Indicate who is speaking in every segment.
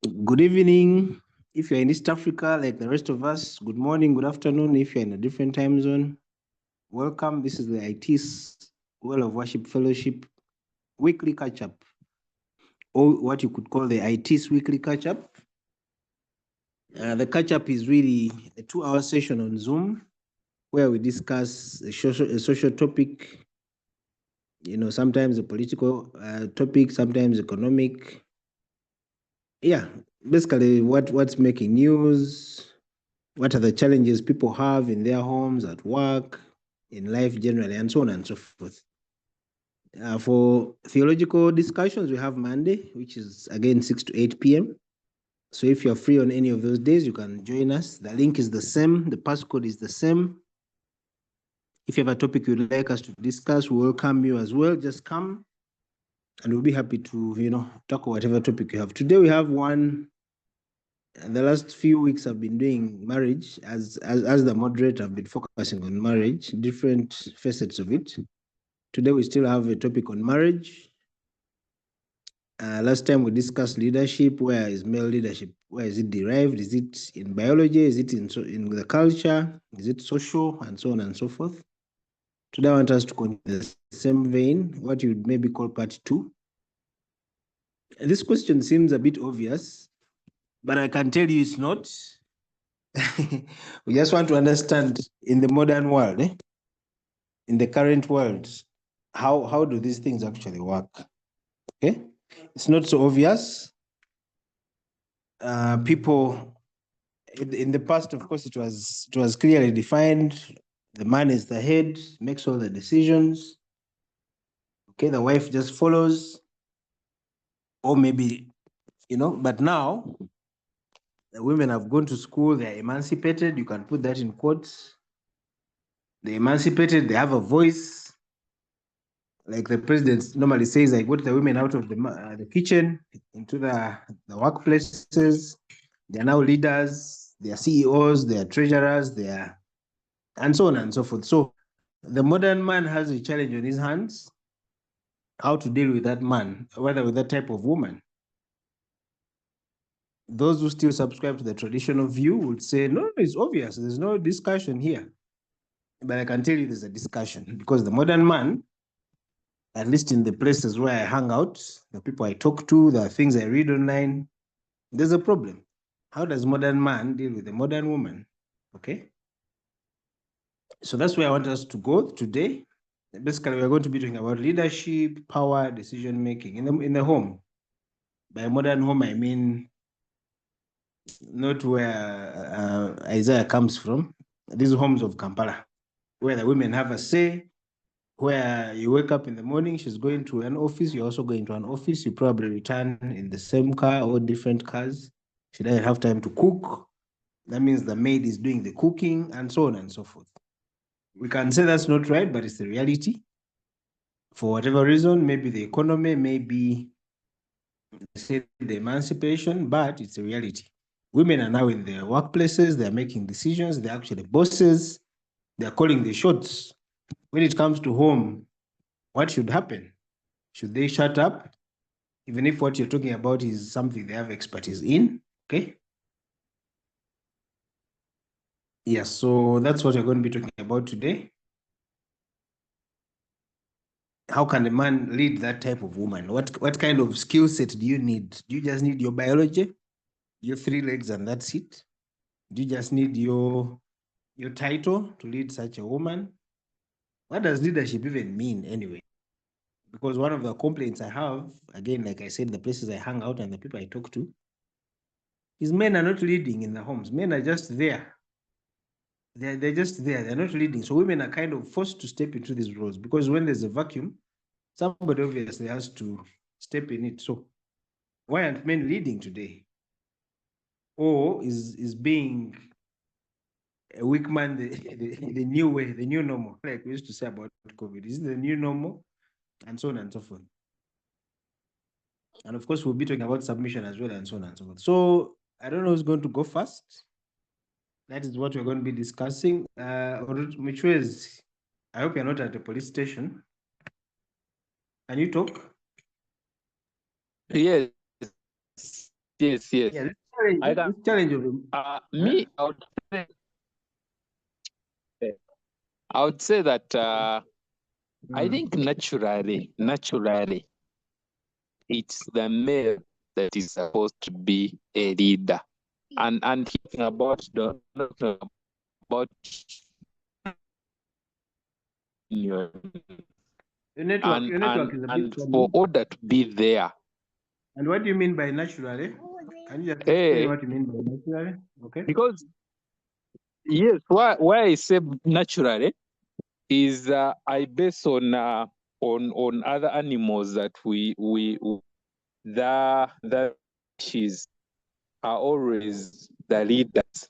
Speaker 1: Good evening. If you're in East Africa, like the rest of us, good morning, good afternoon. If you're in a different time zone, welcome. This is the iTiS Well of Worship Fellowship weekly catch up, or what you could call the iTiS weekly catch up. The catch up is really a 2 hour session on Zoom where we discuss a social topic, sometimes a political topic, sometimes economic. Yeah, basically what's making news, what are the challenges people have in their homes, at work, in life generally, and so on and so forth. For theological discussions, we have Monday, which is again 6 to 8 p.m. So if you're free on any of those days, you can join us. The link is the same, the passcode is the same. If you have a topic you'd like us to discuss, we welcome you as well. Just come and we'll be happy to, talk whatever topic you have. Today we have one. The last few weeks I've been doing marriage as the moderator. I've been focusing on marriage, different facets of it. Today we still have a topic on marriage. Last time we discussed leadership. Where is male leadership? Where is it derived? Is it in biology? Is it in the culture? Is it social? And so on and so forth. Today I want us to continue the same vein, what you would maybe call part two. This question seems a bit obvious, but I can tell you it's not. We just want to understand in the modern world, in the current world, how do these things actually work? Okay, it's not so obvious. People in the past, of course, it was clearly defined. The man is the head, makes all the decisions. Okay, the wife just follows, or maybe But now the women have gone to school. They're emancipated. You can put that in quotes. They're emancipated. They have a voice. Like the president normally says, I got the women out of the kitchen into the workplaces. They are now leaders, they are CEOs, they are treasurers, they are, and so on and so forth. So the modern man has a challenge on his hands, how to deal with that man, whether with that type of woman. Those who still subscribe to the traditional view would say, no, it's obvious. There's no discussion here. But I can tell you there's a discussion because the modern man, at least in the places where I hang out, the people I talk to, the things I read online, there's a problem. How does modern man deal with a modern woman? Okay. So that's where I want us to go today. Basically, we're going to be talking about leadership, power, decision making in the home. By modern home, I mean not where Isaiah comes from. These homes of Kampala, where the women have a say, where you wake up in the morning, she's going to an office, you're also going to an office, you probably return in the same car or different cars. She doesn't have time to cook. That means the maid is doing the cooking and so on and so forth. We can say that's not right, but it's the reality. For whatever reason, maybe the economy, maybe say the emancipation, but it's a reality. Women are now in their workplaces, they're making decisions, they're actually bosses, they're calling the shots. When it comes to home, what should happen? Should they shut up? Even if what you're talking about is something they have expertise in, okay? Yes, so that's what we're going to be talking about today. How can a man lead that type of woman? What kind of skill set do you need? Do you just need your biology, your 3 legs, and that's it? Do you just need your title to lead such a woman? What does leadership even mean anyway? Because one of the complaints I have, again, like I said, the places I hang out and the people I talk to, is men are not leading in the homes. Men are just there. They're just there. They're not leading. So women are kind of forced to step into these roles because when there's a vacuum, somebody obviously has to step in it. So why aren't men leading today? Or is being a weak man the new way, the new normal, like we used to say about COVID? Is it the new normal? And so on and so forth. And of course, we'll be talking about submission as well, and so on and so forth. So I don't know who's going to go first. That is what we're going to be discussing. Which ways? I hope you're not at a police station. Can you talk?
Speaker 2: Yes, Yes, yes.
Speaker 1: Yeah,
Speaker 2: I can,
Speaker 1: this challenge of
Speaker 2: me, I would say that I think naturally, it's the male that is supposed to be a leader. And talking about about
Speaker 1: your network is a bit
Speaker 2: and for
Speaker 1: trouble.
Speaker 2: order to be there.
Speaker 1: And what do you mean by naturally? Can you just
Speaker 2: Hey,
Speaker 1: explain what you mean by naturally? Okay.
Speaker 2: because yes, why I say naturally is I base on other animals that the species are always the leaders.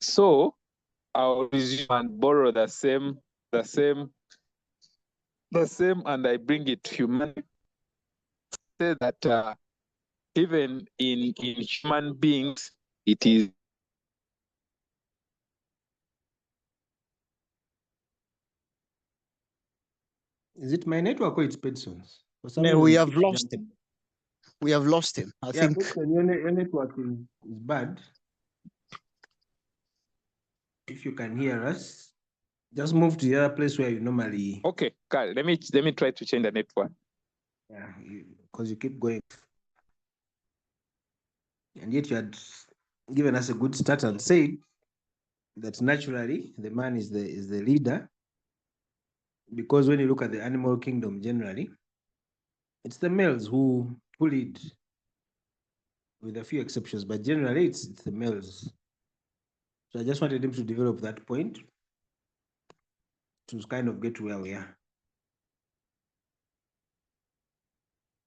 Speaker 2: So I'll resume and borrow the same, and I bring it to humanity. Say that even in human beings, it is.
Speaker 1: Is it my network or it's Pedson's? For some
Speaker 3: No,
Speaker 1: reason,
Speaker 3: we
Speaker 1: it
Speaker 3: have
Speaker 1: keeps
Speaker 3: lost
Speaker 1: jumping.
Speaker 3: him. We have lost him. I
Speaker 1: Yeah,
Speaker 3: think.
Speaker 1: Pedson, your network is bad. If you can hear us, just move to the other place where you normally.
Speaker 2: Okay, Carl, let me try to change the network.
Speaker 1: Yeah, because you keep going. And yet you had given us a good start and said that naturally the man is the leader, because when you look at the animal kingdom generally, it's the males who lead, with a few exceptions, but generally it's the males. So I just wanted him to develop that point to kind of get where we are.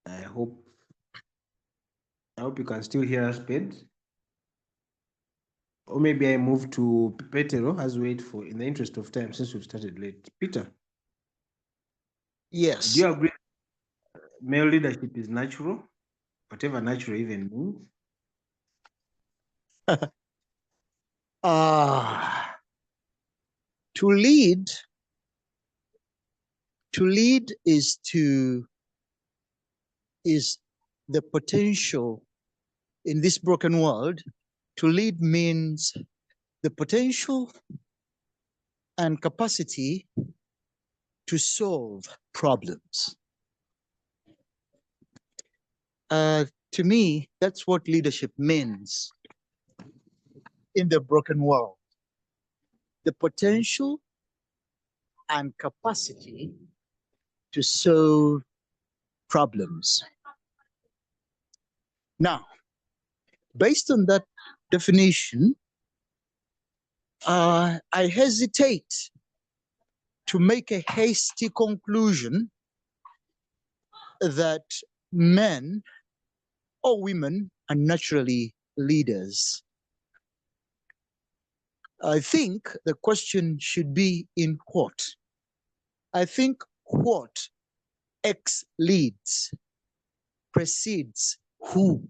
Speaker 1: I hope you can still hear us, Ped. Or maybe I move to Petero as we wait for, in the interest of time, since we've started late. Peter.
Speaker 3: Yes.
Speaker 1: Do you agree male leadership is natural? Whatever natural even means?
Speaker 3: To lead is the potential in this broken world. To lead means the potential and capacity to solve problems. To me, that's what leadership means in the broken world. The potential and capacity to solve problems. Now, based on that definition, I hesitate to make a hasty conclusion that men or women are naturally leaders. I think the question should be in what? I think what X leads precedes who.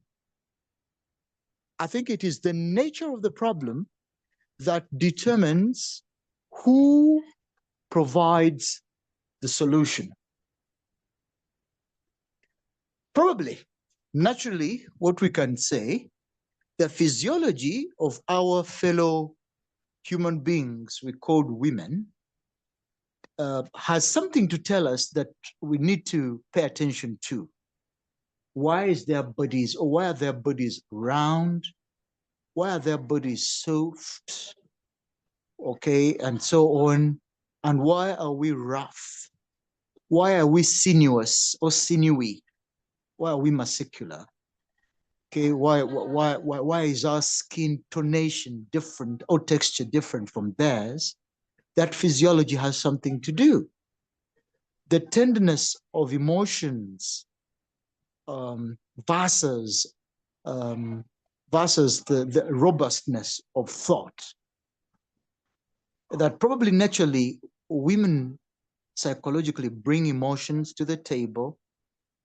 Speaker 3: I think it is the nature of the problem that determines who provides the solution. Probably, naturally, what we can say, the physiology of our fellow human beings we called women has something to tell us that we need to pay attention to. Why is their bodies, or why are their bodies round? Why are their bodies soft? Okay, and so on. And why are we rough? Why are we sinuous or sinewy? Why are we muscular? Okay, why is our skin tonation different or texture different from theirs? That physiology has something to do. The tenderness of emotions versus the robustness of thought. That probably naturally women psychologically bring emotions to the table,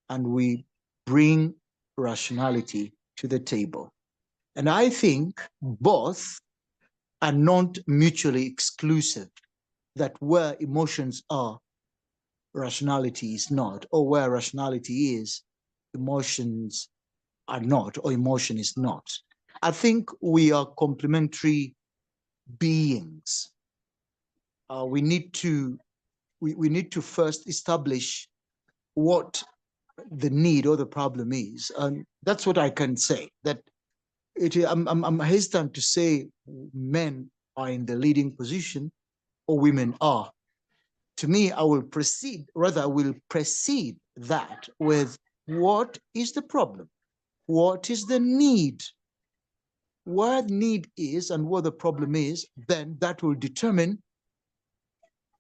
Speaker 3: and we bring rationality to the table. And I think both are not mutually exclusive, that where emotions are, rationality is not, or where rationality is, emotions are not, or emotion is not. I think we are complementary beings. We need to first establish what the need or the problem is, and that's what I can say. That I'm hesitant to say men are in the leading position or women are. To me, I will precede that with what is the problem, what is the need, where need is and what the problem is. Then that will determine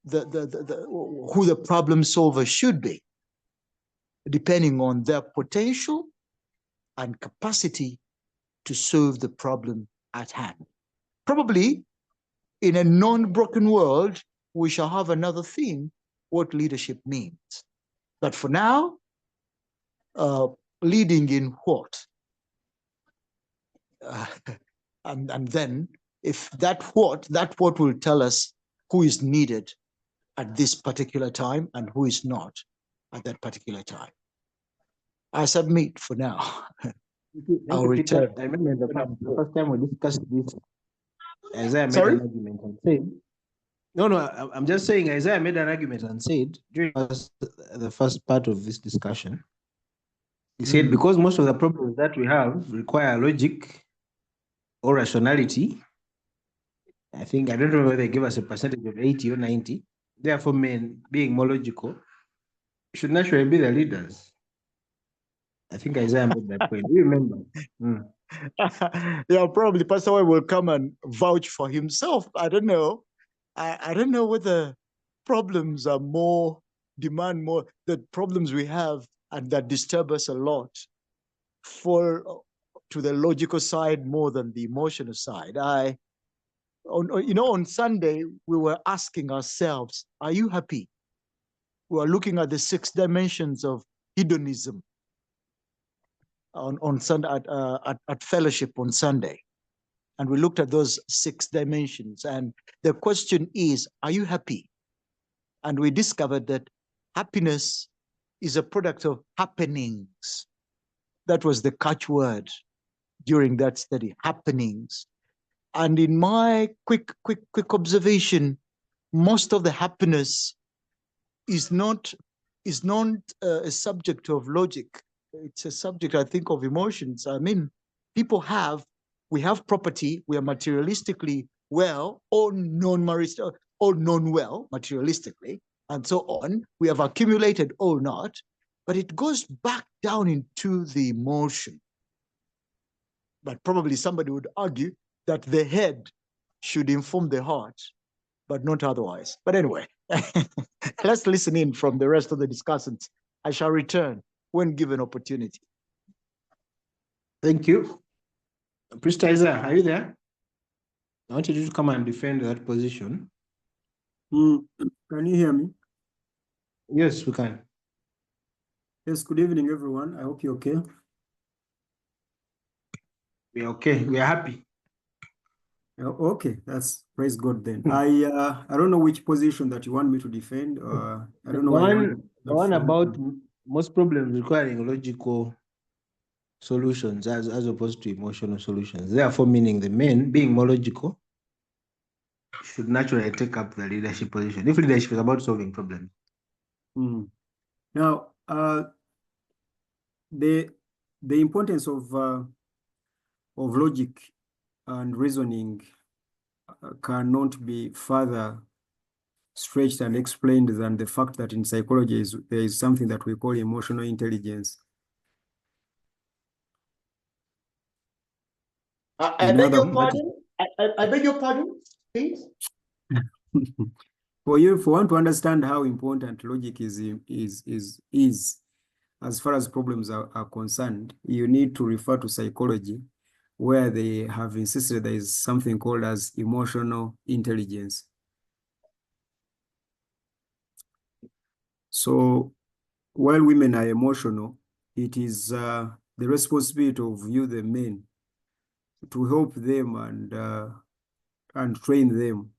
Speaker 3: who the problem solver should be, depending on their potential and capacity to solve the problem at hand. Probably in a non-broken world, we shall have another theme, what leadership means. But for now, leading in what? And then if that what will tell us who is needed at this particular time and who is not at that particular time. I submit for now. I'll return.
Speaker 1: I remember the first time we discussed this, Isaiah made
Speaker 3: Sorry?
Speaker 1: an argument and said, I'm just saying Isaiah made an argument and said, during the first part of this discussion, he said, because most of the problems that we have require logic or rationality, I don't know whether they give us a percentage of 80 or 90. Therefore, men being more logical should naturally be the leaders. I think Isaiah made that point. Do you remember?
Speaker 3: Yeah, probably Pastor Wai will come and vouch for himself. I don't know. I don't know whether problems are demand more, the problems we have and that disturb us a lot fall to the logical side more than the emotional side. On Sunday, we were asking ourselves, are you happy? We are looking at the 6 dimensions of hedonism on Sunday at fellowship on Sunday. And we looked at those 6 dimensions. And the question is, are you happy? And we discovered that happiness is a product of happenings. That was the catchword during that study, happenings. And in my quick observation, most of the happiness is not a subject of logic. It's a subject, I think, of emotions. I mean, we have property, we are materialistically well or non-well materialistically, and so on. We have accumulated or not, but it goes back down into the emotion. But probably somebody would argue that the head should inform the heart, but not otherwise. But anyway, let's listen in from the rest of the discussants. I shall return when given opportunity.
Speaker 1: Thank you. Priest Isaiah, are you there? I wanted you to come and defend that position.
Speaker 4: Can you hear me?
Speaker 1: Yes, we can.
Speaker 4: Yes, good evening, everyone. I hope you're okay.
Speaker 1: We are okay. We are happy.
Speaker 4: Okay, that's praise God then. I don't know which position that you want me to defend. I don't know why
Speaker 1: the one about most problems requiring logical solutions as opposed to emotional solutions. Therefore, meaning the men being more logical should naturally take up the leadership position if leadership is about solving problems.
Speaker 4: Now, the importance of logic and reasoning cannot be further stretched and explained than the fact that in psychology there is something that we call emotional intelligence.
Speaker 3: I beg your pardon? I beg your pardon, please?
Speaker 4: For one to understand how important logic is as far as problems are concerned, you need to refer to psychology, where they have insisted there is something called as emotional intelligence. So while women are emotional, it is the responsibility of you, the men, to help them and train them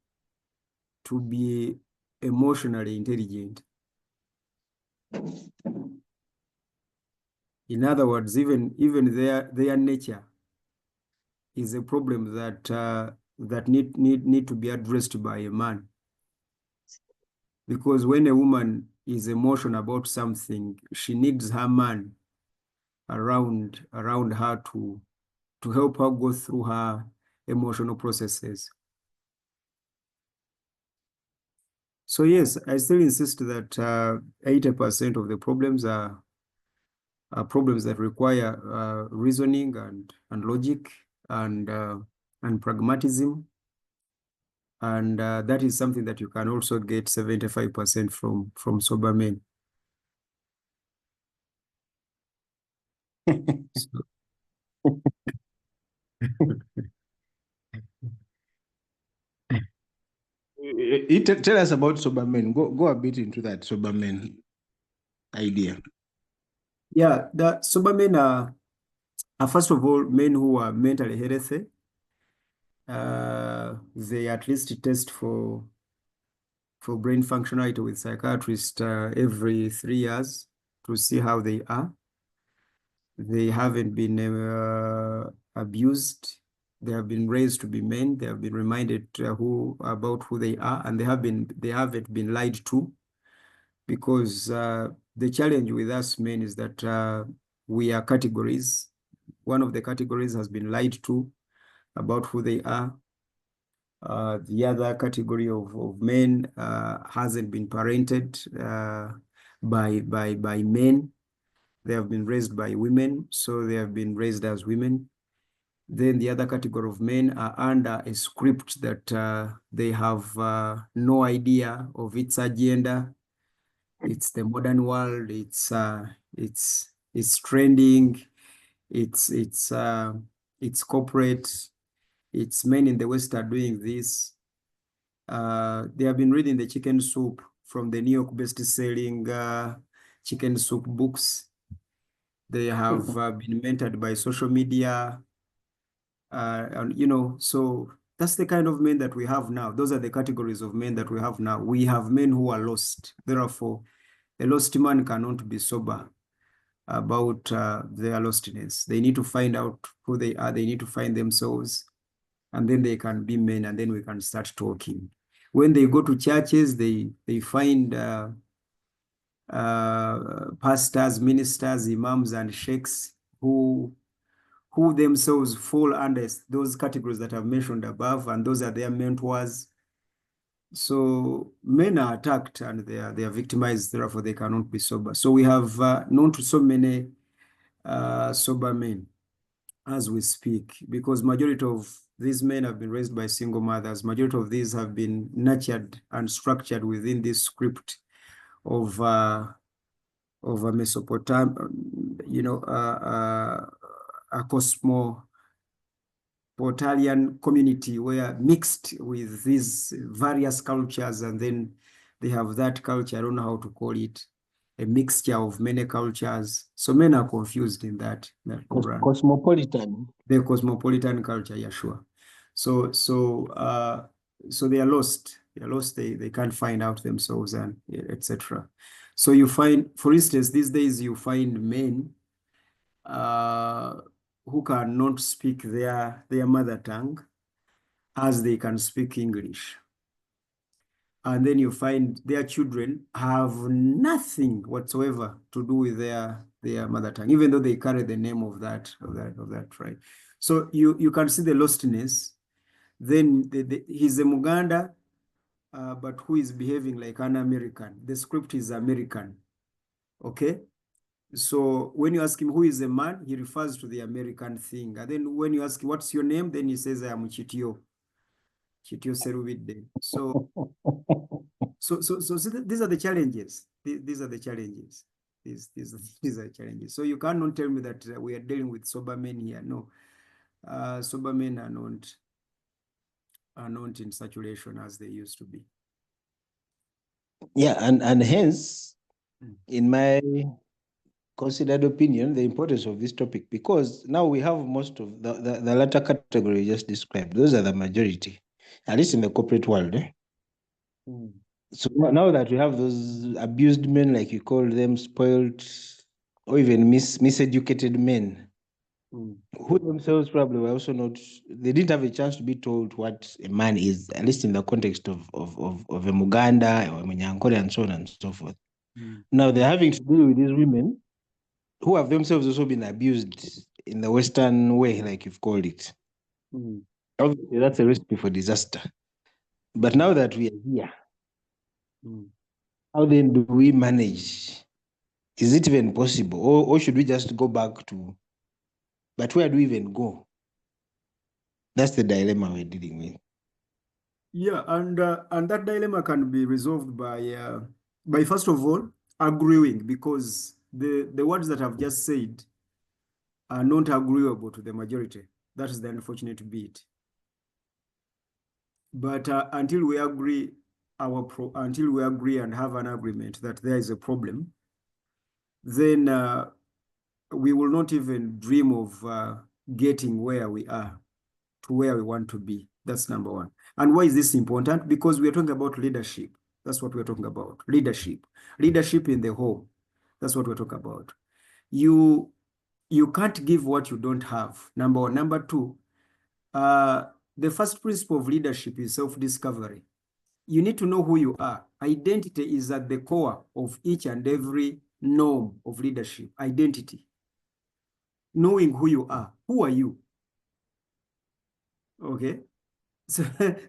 Speaker 4: to be emotionally intelligent. In other words, even their nature is a problem that need to be addressed by a man. Because when a woman is emotional about something, she needs her man around her to help her go through her emotional processes. So yes, I still insist that 80% of the problems are problems that require reasoning and logic and pragmatism. And that is something that you can also get 75% from sober men.
Speaker 1: Tell us about sober men. Go a bit into that sober men idea.
Speaker 4: Yeah, the sober men are first of all men who are mentally healthy. They at least test for brain functionality with psychiatrists every 3 years to see how they are. They haven't been abused. They have been raised to be men. They have been reminded about who they are, and they haven't been lied to, because the challenge with us men is that we are categories. One of the categories has been lied to about who they are. The other category of men hasn't been parented by men. They have been raised by women, so they have been raised as women. Then the other category of men are under a script that they have no idea of its agenda. It's the modern world. It's trending. It's corporate. It's men in the West are doing this. They have been reading the Chicken Soup from the New York best-selling Chicken Soup books. They have been mentored by social media, and so that's the kind of men that we have now. Those are the categories of men that we have now. We have men who are lost. Therefore, a lost man cannot be sober about their lostness. They need to find out who they are. They need to find themselves, and then they can be men, and then we can start talking. When they go to churches, they find pastors, ministers, imams, and sheikhs who themselves fall under those categories that I've mentioned above, and those are their mentors. So men are attacked and they are victimized, therefore they cannot be sober. So we have known to so many sober men as we speak, because majority of these men have been raised by single mothers. Majority of these have been nurtured and structured within this script of a Mesopotamia, a cosmopolitan community where mixed with these various cultures, and then they have that culture, I don't know how to call it, a mixture of many cultures. So men are confused in that
Speaker 1: Cosmopolitan.
Speaker 4: the cosmopolitan culture, yeah, sure. So they are lost. They are lost. They can't find out themselves, and etc. So you find, for instance, these days you find men who cannot speak their mother tongue as they can speak English. And then you find their children have nothing whatsoever to do with their mother tongue, even though they carry the name of that tribe. So you can see the lostness. Then he's a Muganda, but who is behaving like an American. The script is American. Okay. So when you ask him who is a man, he refers to the American thing. And then when you ask him, what's your name? Then he says, I am Chitio Seruvide. So these are the challenges. These are the challenges. These are challenges. So you cannot tell me that we are dealing with sober men here. No, sober men are not in saturation as they used to be.
Speaker 1: Yeah, and hence, in my considered opinion, the importance of this topic, because now we have most of the latter category you just described. Those are the majority, at least in the corporate world. So now that we have those abused men, like you call them, spoiled, or even miseducated men
Speaker 4: Mm.
Speaker 1: who themselves probably were also not, they didn't have a chance to be told what a man is, at least in the context of a Muganda or a Munyankore and so on and so forth.
Speaker 4: Mm.
Speaker 1: Now they're having to deal with these women who have themselves also been abused in the Western way, like you've called it.
Speaker 4: Mm.
Speaker 1: Obviously, that's a recipe for disaster. But now that we are here,
Speaker 4: Mm.
Speaker 1: how then do we manage? Is it even possible? Or should we just go back to, but where do we even go? That's the dilemma we're dealing with.
Speaker 4: Yeah, and that dilemma can be resolved by first of all agreeing, because the words that I've just said are not agreeable to the majority. That is the unfortunate bit. But until we agree until we agree and have an agreement that there is a problem, then we will not even dream of getting where we are to where we want to be. That's number one. And why is this important? Because we are talking about leadership. That's what we're talking about. Leadership. Leadership in the home. That's what we're talking about. You can't give what you don't have. Number one. Number two, the first principle of leadership is self-discovery. You need to know who you are. Identity is at the core of each and every norm of leadership. Identity. Knowing who you are. Who are you? Okay. So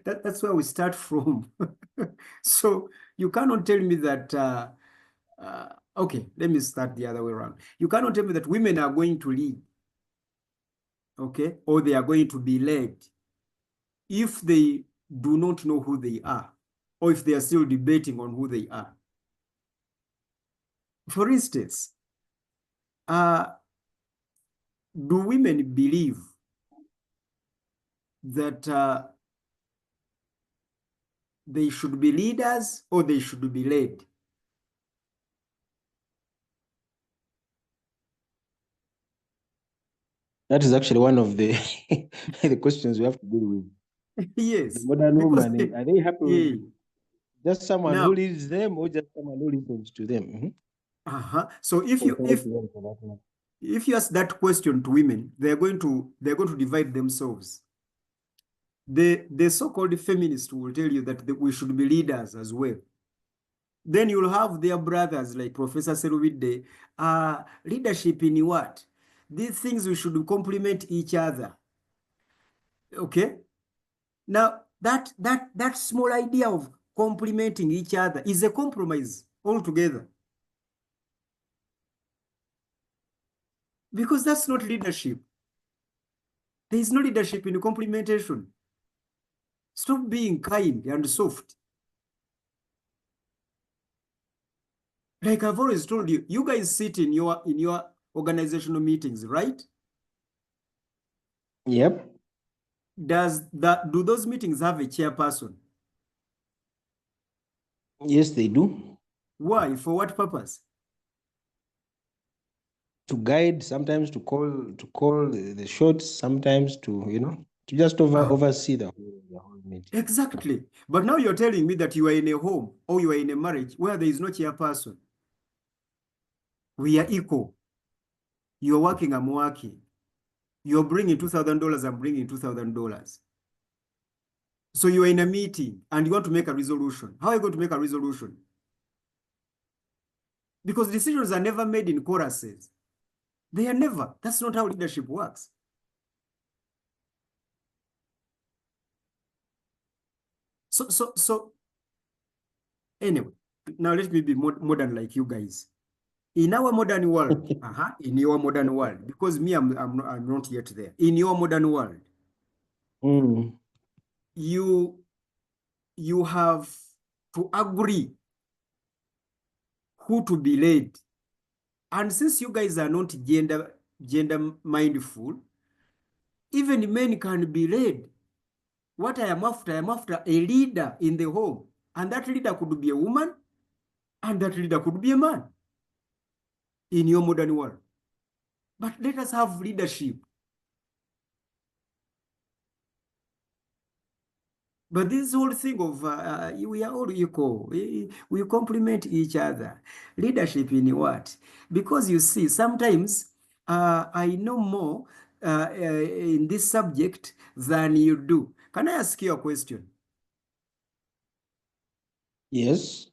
Speaker 4: that's where we start from. So you cannot tell me that, okay, let me start the other way around. You cannot tell me that women are going to lead, okay, or they are going to be led if they do not know who they are, or if they are still debating on who they are. For instance, do women believe that they should be leaders or they should be led?
Speaker 1: That is actually one of the the questions we have to deal with.
Speaker 4: Yes,
Speaker 1: The modern
Speaker 4: because
Speaker 1: woman, are they happy
Speaker 4: yeah.
Speaker 1: with just someone
Speaker 4: Now,
Speaker 1: who leads them or just someone who listens to them?
Speaker 4: so if you ask that question to women, they're going to divide themselves. The so-called feminists will tell you that we should be leaders as well. Then you'll have their brothers like Professor Serubide, leadership in what? These things we should complement each other. Okay? Now that small idea of complementing each other is a compromise altogether. Because that's not leadership. There is no leadership in complementation. Stop being kind and soft. Like I've always told you, you guys sit in your organizational meetings, right?
Speaker 1: Yep.
Speaker 4: Do those meetings have a chairperson?
Speaker 1: Yes, they do.
Speaker 4: Why? For what purpose?
Speaker 1: To guide, sometimes to call the shots, sometimes to to just oversee the whole meeting.
Speaker 4: Exactly. But now you're telling me that you are in a home or you are in a marriage where there is no chairperson. We are equal. You're working, I'm working. You're bringing $2,000, I'm bringing $2,000. So you are in a meeting and you want to make a resolution. How are you going to make a resolution? Because decisions are never made in choruses. They are never. That's not how leadership works. So anyway, now let me be modern like you guys. In our modern world, in your modern world, because me, I'm not yet there. In your modern world, you have to agree who to be led. And since you guys are not gender mindful, even men can be led. What I am after a leader in the home. And that leader could be a woman, and that leader could be a man in your modern world. But let us have leadership. But this whole thing of we are all equal, we complement each other. Leadership in what? Because you see, sometimes I know more in this subject than you do. Can I ask you a question?
Speaker 1: Yes.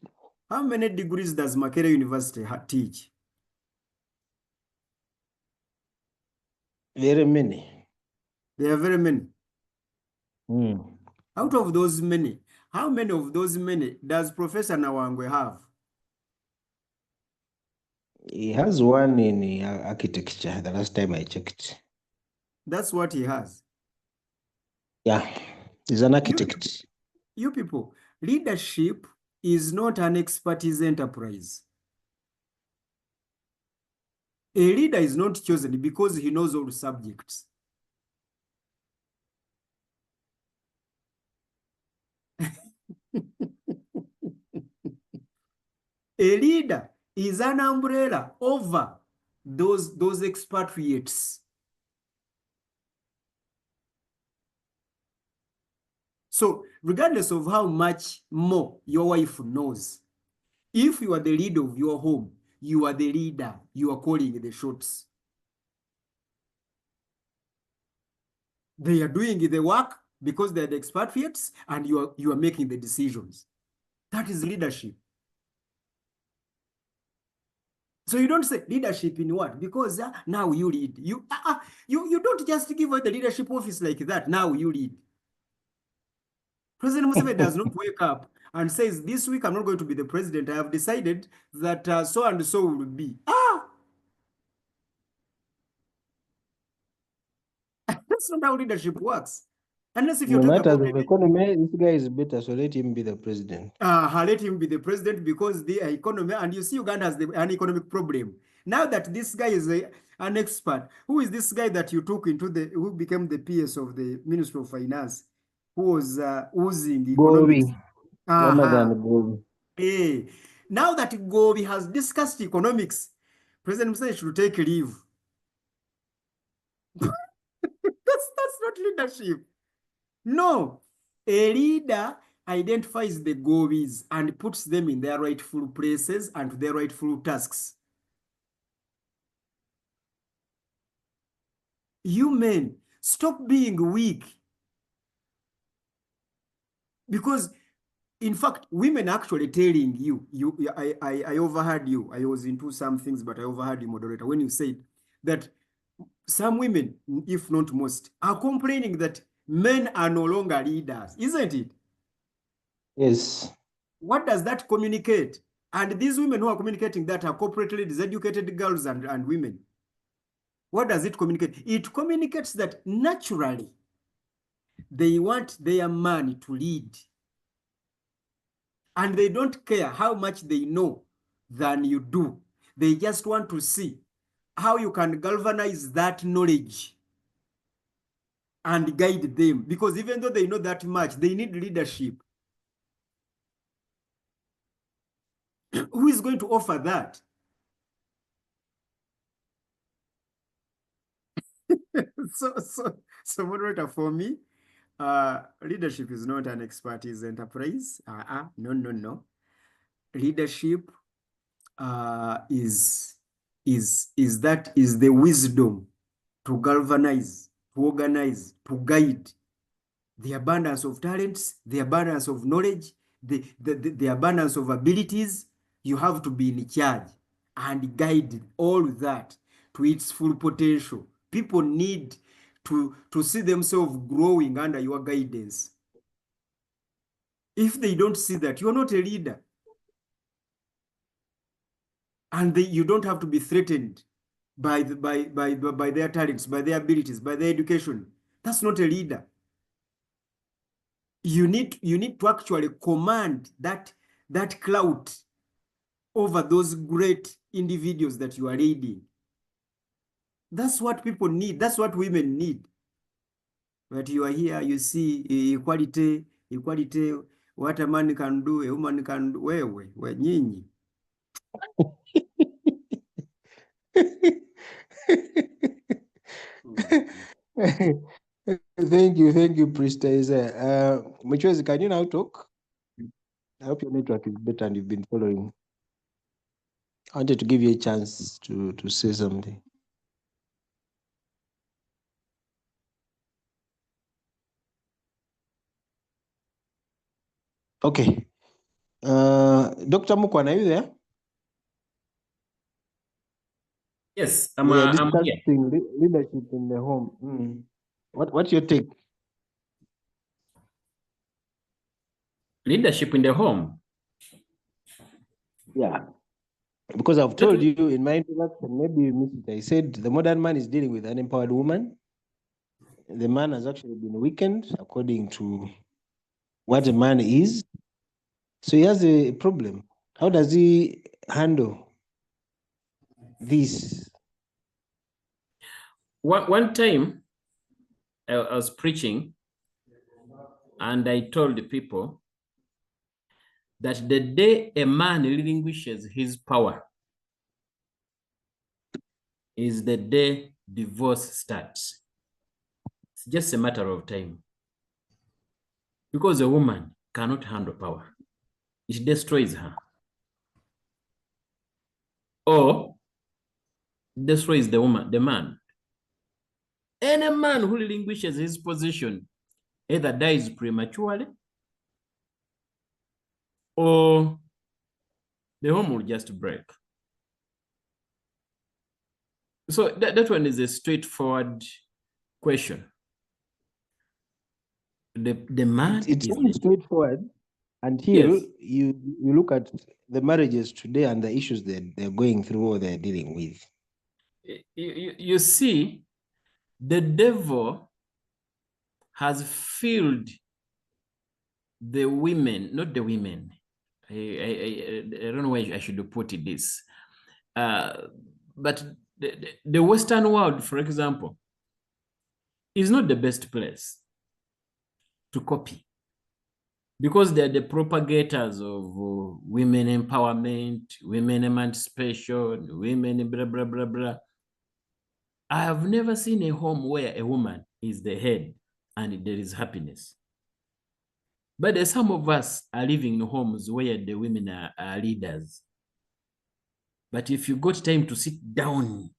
Speaker 4: How many degrees does Makerere University teach?
Speaker 1: Very many.
Speaker 4: There are very many.
Speaker 1: Mm.
Speaker 4: Out of those many, how many of those many does Professor Nawangwe have?
Speaker 1: He has one in architecture, the last time I checked.
Speaker 4: That's what he has.
Speaker 1: Yeah, he's an
Speaker 4: You,
Speaker 1: architect.
Speaker 4: you people, leadership is not an expertise enterprise. A leader is not chosen because he knows all the subjects. A leader is an umbrella over those expatriates. So regardless of how much more your wife knows, if you are the leader of your home, you are the leader, you are calling the shots. They are doing the work because they're the expatriates, and you are making the decisions. That is leadership. So you don't say leadership in what? Because now you lead. You don't just give out the leadership office like that. Now you lead. President Museveni does not wake up and says, this week I'm not going to be the president. I have decided that so and so will be. That's not how leadership works. Unless if you're
Speaker 1: No
Speaker 4: talking
Speaker 1: matter
Speaker 4: about
Speaker 1: the economy, this guy is better, so let him be the president.
Speaker 4: let him be the president because the economy, and you see Uganda has an economic problem. Now that this guy is an expert, who is this guy that you took who became the PS of the Ministry of Finance, who was oozing economics?
Speaker 1: Gobi, Ramadan Gobi.
Speaker 4: Hey, now that Gobi has discussed economics, President Museveni should take leave. That's not leadership. No, a leader identifies the Gobis and puts them in their rightful places and their rightful tasks. You men, stop being weak. Because, in fact, women actually telling I overheard you. I was into some things, but I overheard you, moderator, when you said that some women, if not most, are complaining that men are no longer leaders, isn't it?
Speaker 1: Yes.
Speaker 4: What does that communicate? And these women who are communicating that are corporately diseducated girls and women. What does it communicate? It communicates that naturally they want their man to lead. And they don't care how much they know than you do. They just want to see how you can galvanize that knowledge and guide them. Because even though they know that much, they need leadership. Who is going to offer that? So moderator, for me, leadership is not an expertise enterprise. No. Leadership is the wisdom to galvanize, to organize, to guide the abundance of talents, the abundance of knowledge, the abundance of abilities. You have to be in charge and guide all that to its full potential. People need to see themselves growing under your guidance. If they don't see that, you are not a leader. And you don't have to be threatened by their talents, by their abilities, by their education. That's not a leader. You need to actually command that clout over those great individuals that you are leading. That's what people need. That's what women need. But you are here, you see equality, what a man can do, a woman can do. Wewe, nyinyi.
Speaker 1: Thank you, Priest Isaiah. Muchwezi, can you now talk? I hope your network is better and you've been following. I wanted to give you a chance to say something. Okay. Dr. Mukwan, are you there?
Speaker 5: Yes,
Speaker 1: We are
Speaker 5: I'm here.
Speaker 1: discussing leadership in the home. What's your take?
Speaker 5: Leadership in the home.
Speaker 1: Yeah. Because I've told you in my introduction, maybe you missed it. I said the modern man is dealing with an empowered woman. The man has actually been weakened according to what a man is. So he has a problem. How does he handle this?
Speaker 5: One time I was preaching and I told the people that the day a man relinquishes his power is the day divorce starts. It's just a matter of time. Because a woman cannot handle power. It destroys her. Or destroys the woman, the man. Any man who relinquishes his position either dies prematurely or the home will just break. So that one is a straightforward question. The man
Speaker 1: It's
Speaker 5: is
Speaker 1: very straightforward until
Speaker 5: yes.
Speaker 1: you look at the marriages today and the issues that they're going through or they're dealing with.
Speaker 5: You see, the devil has filled the women, not the women. I don't know why I should put it this. But the Western world, for example, is not the best place to copy because they're the propagators of women empowerment, women emancipation, women blah, blah, blah, blah. I have never seen a home where a woman is the head and there is happiness. But some of us are living in homes where the women are leaders. But if you got time to sit down,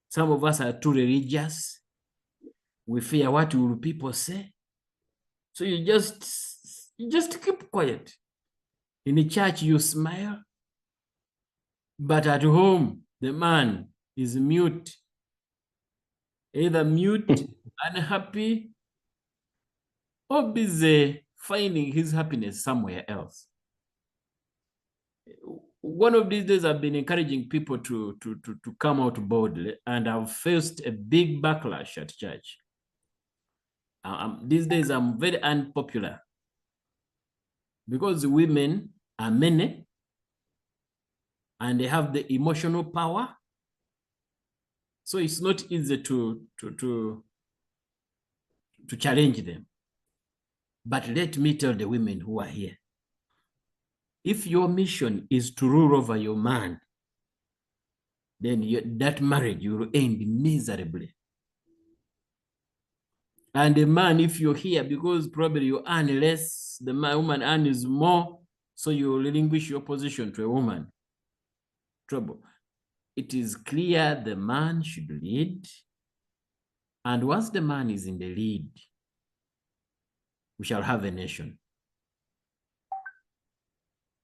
Speaker 5: some of us are too religious. We fear what will people say. So you just keep quiet. In the church, you smile. But at home, the man is mute. Either mute, unhappy, or busy finding his happiness somewhere else. One of these days, I've been encouraging people to come out boldly, and I've faced a big backlash at church. These days, I'm very unpopular because women are many and they have the emotional power. So it's not easy to challenge them. But let me tell the women who are here, if your mission is to rule over your man, then that marriage will end miserably. And the man, if you're here because probably you earn less, the woman earns more, so you relinquish your position to a woman. Trouble. It is clear the man should lead. And once the man is in the lead, we shall have a nation.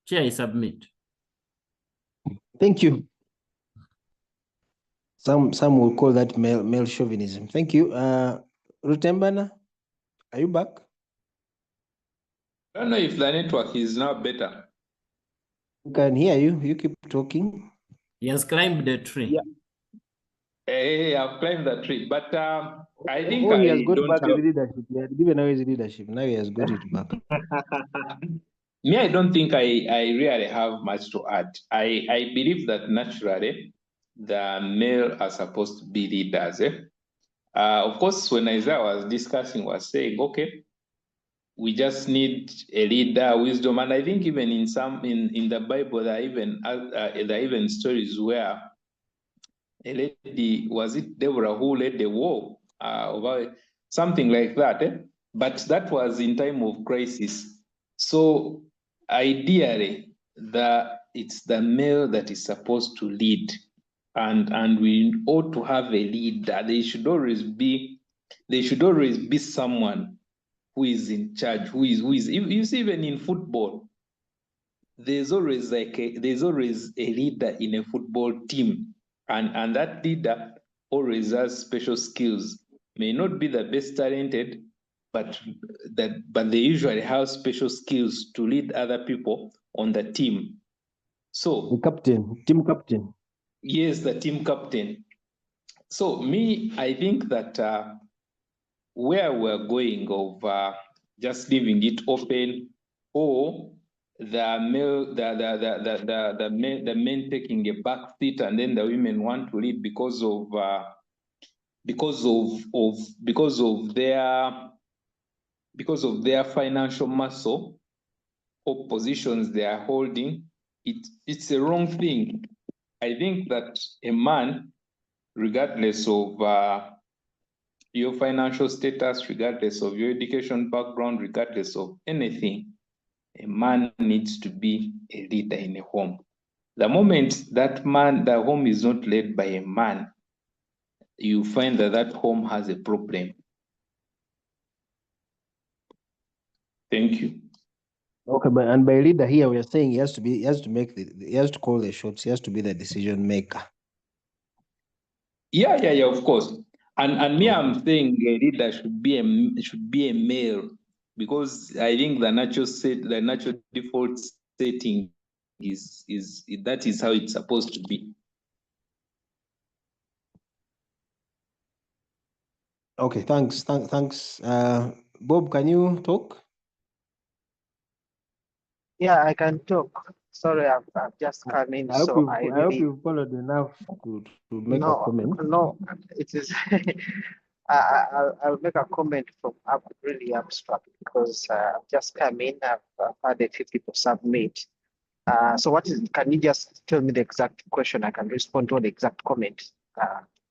Speaker 5: Chair, I submit.
Speaker 1: Thank you. Some will call that male chauvinism. Thank you. Rutembana, are you back?
Speaker 2: I don't know if the network is now better.
Speaker 1: I can hear you. You keep talking.
Speaker 5: He has climbed the tree.
Speaker 2: Yeah. Hey, I've climbed the tree, but I think
Speaker 1: he has
Speaker 2: I
Speaker 1: got
Speaker 2: don't
Speaker 1: back
Speaker 2: have.
Speaker 1: his leadership. He had given away his leadership. Now he has got it back.
Speaker 2: Me, I don't think I really have much to add. I believe that naturally the male are supposed to be leaders. Of course, when Isaiah was discussing, was saying, okay, we just need a leader, wisdom, and I think even in the Bible there are even stories where a lady, was it Deborah, who led the war over something like that. But that was in time of crisis. So ideally, it's the male that is supposed to lead, and we ought to have a leader. There should always be someone who is in charge, who is you see, even in football, there's always a leader in a football team, and that leader always has special skills. May not be the best talented, but they usually have special skills to lead other people on the team. So
Speaker 1: The captain, team captain.
Speaker 2: yes, the team captain. So I think that where we're going of just leaving it open, or the men taking a back seat, and then the women want to lead because of their financial muscle or positions they are holding. It's a wrong thing. I think that a man, regardless of your financial status, regardless of your education background, regardless of anything, a man needs to be a leader in a home. The moment the home is not led by a man, you find that home has a problem. Thank you.
Speaker 1: Okay, but and by leader here, we are saying he has to call the shots. He has to be the decision maker.
Speaker 2: Yeah, of course. And me, I'm saying a leader should be a male, because I think the natural default setting is that is how it's supposed to be.
Speaker 1: Okay, thanks. Bob, can you talk?
Speaker 6: Yeah, I can talk. Sorry, I've just come in,
Speaker 1: I hope
Speaker 6: so I really
Speaker 1: you've followed enough to make a comment.
Speaker 6: No, it is. I'll make a comment from really abstract, because I've just come in. I've had a 50 to submit. So can you just tell me the exact question? I can respond to the exact comment,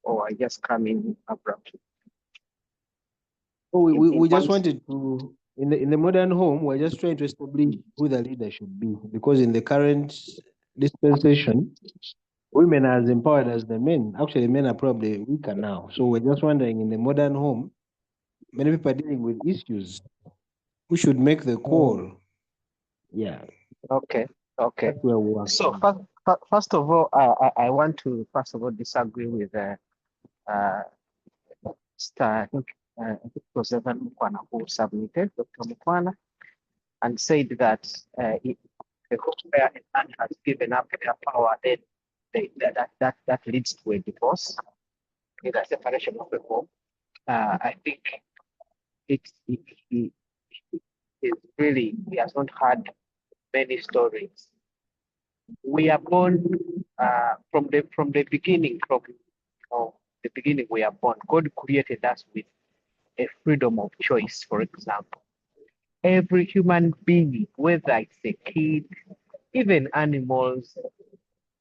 Speaker 6: or I just come in abruptly.
Speaker 1: Oh, we just wanted to, in the modern home, we're just trying to establish who the leader should be, because in the current dispensation, women are as empowered as the men. Actually, men are probably weaker now. So we're just wondering, in the modern home, many people are dealing with issues. Who should make the call? Yeah.
Speaker 6: Okay.
Speaker 1: That's where we are.
Speaker 6: So first of all, I want to disagree with I think it was Evan Mukwana who submitted, Dr. Mukwana, and said that the home where a man has given up their power, then that leads to a divorce, the separation of the home. I think it really, he has not had many stories. We are born from the beginning. From the beginning, we are born. God created us with a freedom of choice. For example, every human being, whether it's a kid, even animals,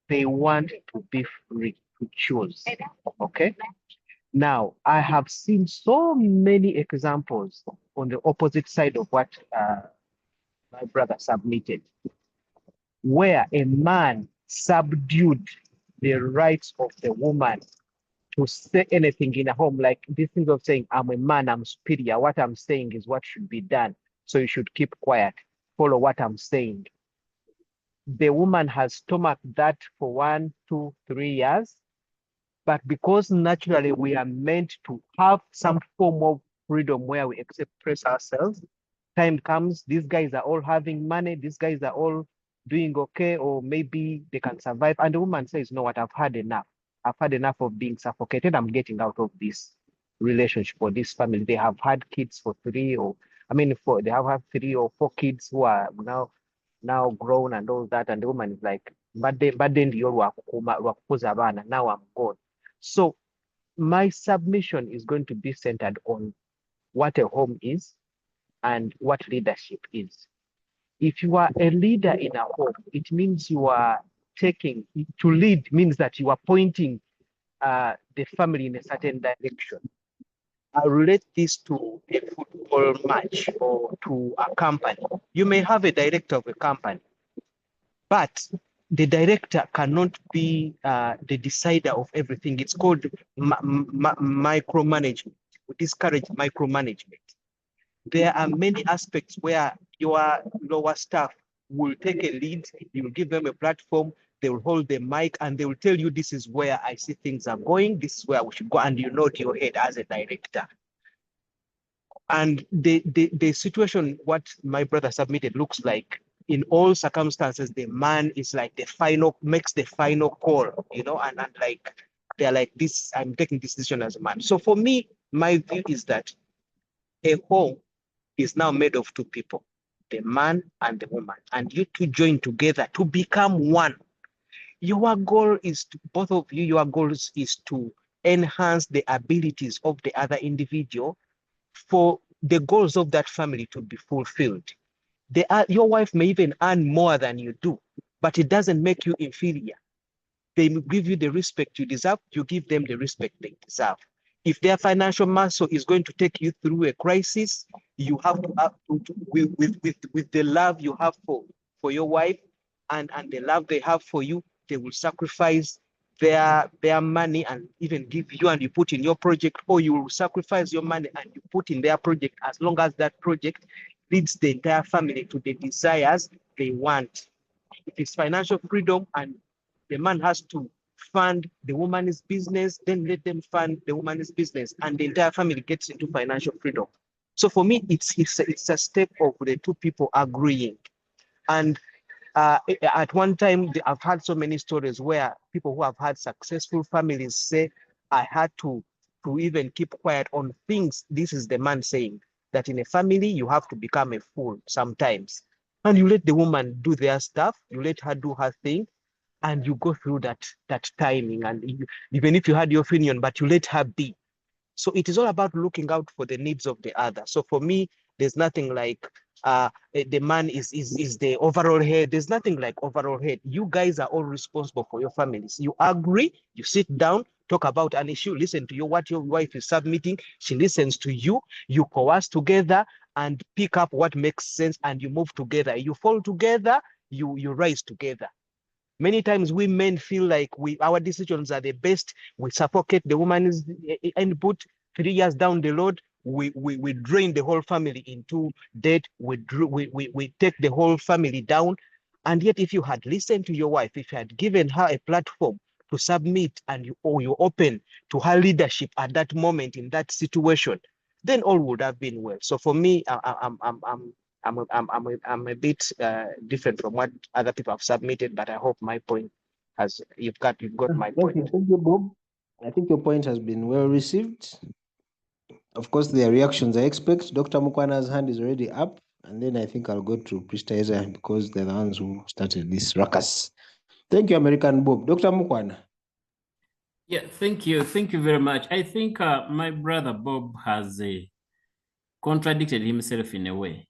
Speaker 6: they want to be free to choose. Okay. Now, I have seen so many examples on the opposite side of what my brother submitted, where a man subdued the rights of the woman to say anything in a home, like this thing of saying, I'm a man, I'm superior. What I'm saying is what should be done. So you should keep quiet, follow what I'm saying. The woman has stomached that for 1, 2, 3 years. But because naturally we are meant to have some form of freedom where we express ourselves, time comes, these guys are all having money, these guys are all doing okay, or maybe they can survive. And the woman says, you know what, I've had enough. I've had enough of being suffocated. I'm getting out of this relationship or this family. They have had kids for they have had 3 or 4 kids who are now grown and all that. And the woman is like, but then now I'm gone. So my submission is going to be centered on what a home is and what leadership is. If you are a leader in a home, it means you are to lead means that you are pointing the family in a certain direction. I relate this to a football match or to a company. You may have a director of a company, but the director cannot be the decider of everything. It's called micromanagement. We discourage micromanagement. There are many aspects where your lower staff will take a lead, you'll give them a platform, they will hold the mic and they will tell you, this is where I see things are going, this is where we should go, and you nod your head as a director. And the situation, what my brother submitted looks like, in all circumstances, the man is like the final, makes the final call, you know, and like, they're like, this, I'm taking this decision as a man. So for me, my view is that a home is now made of two people, the man and the woman, and you two join together to become one. Your goal is to, both of you, your goals is to enhance the abilities of the other individual for the goals of that family to be fulfilled. Your wife may even earn more than you do, but it doesn't make you inferior. They give you the respect you deserve, you give them the respect they deserve. If their financial muscle is going to take you through a crisis, you have to with the love you have for your wife and the love they have for you, they will sacrifice their money and even give you and you put in your project, or you will sacrifice your money and you put in their project, as long as that project leads the entire family to the desires they want. If it's financial freedom and the man has to fund the woman's business, then let them fund the woman's business and the entire family gets into financial freedom. So for me, it's a step of the two people agreeing. And at one time, I've had so many stories where people who have had successful families say, I had to even keep quiet on things. This is the man saying that in a family, you have to become a fool sometimes. And you let the woman do their stuff, you let her do her thing, and you go through that timing. And even if you had your opinion, but you let her be. So it is all about looking out for the needs of the other. So for me, there's nothing like the man is the overall head. There's nothing like overall head. You guys are all responsible for your families. You agree, you sit down, talk about an issue, listen to what your wife is submitting. She listens to you, you coerce together and pick up what makes sense and you move together. You fall together, you rise together. Many times we men feel like our decisions are the best. We suffocate the woman's input. 3 years down the road, we drain the whole family into debt. We take the whole family down. And yet, if you had listened to your wife, if you had given her a platform to submit and you open to her leadership at that moment in that situation, then all would have been well. So for me, I'm a bit different from what other people have submitted, but I hope my point has you've got my point.
Speaker 1: Thank you, Bob. I think your point has been well received. Of course, their reactions I expect. Dr. Mukwana's hand is already up, and then I think I'll go to Priesta Isaiah because they're the ones who started this ruckus. Thank you, American Bob. Dr. Mukwana.
Speaker 5: Yeah, thank you. Thank you very much. I think my brother Bob has contradicted himself in a way.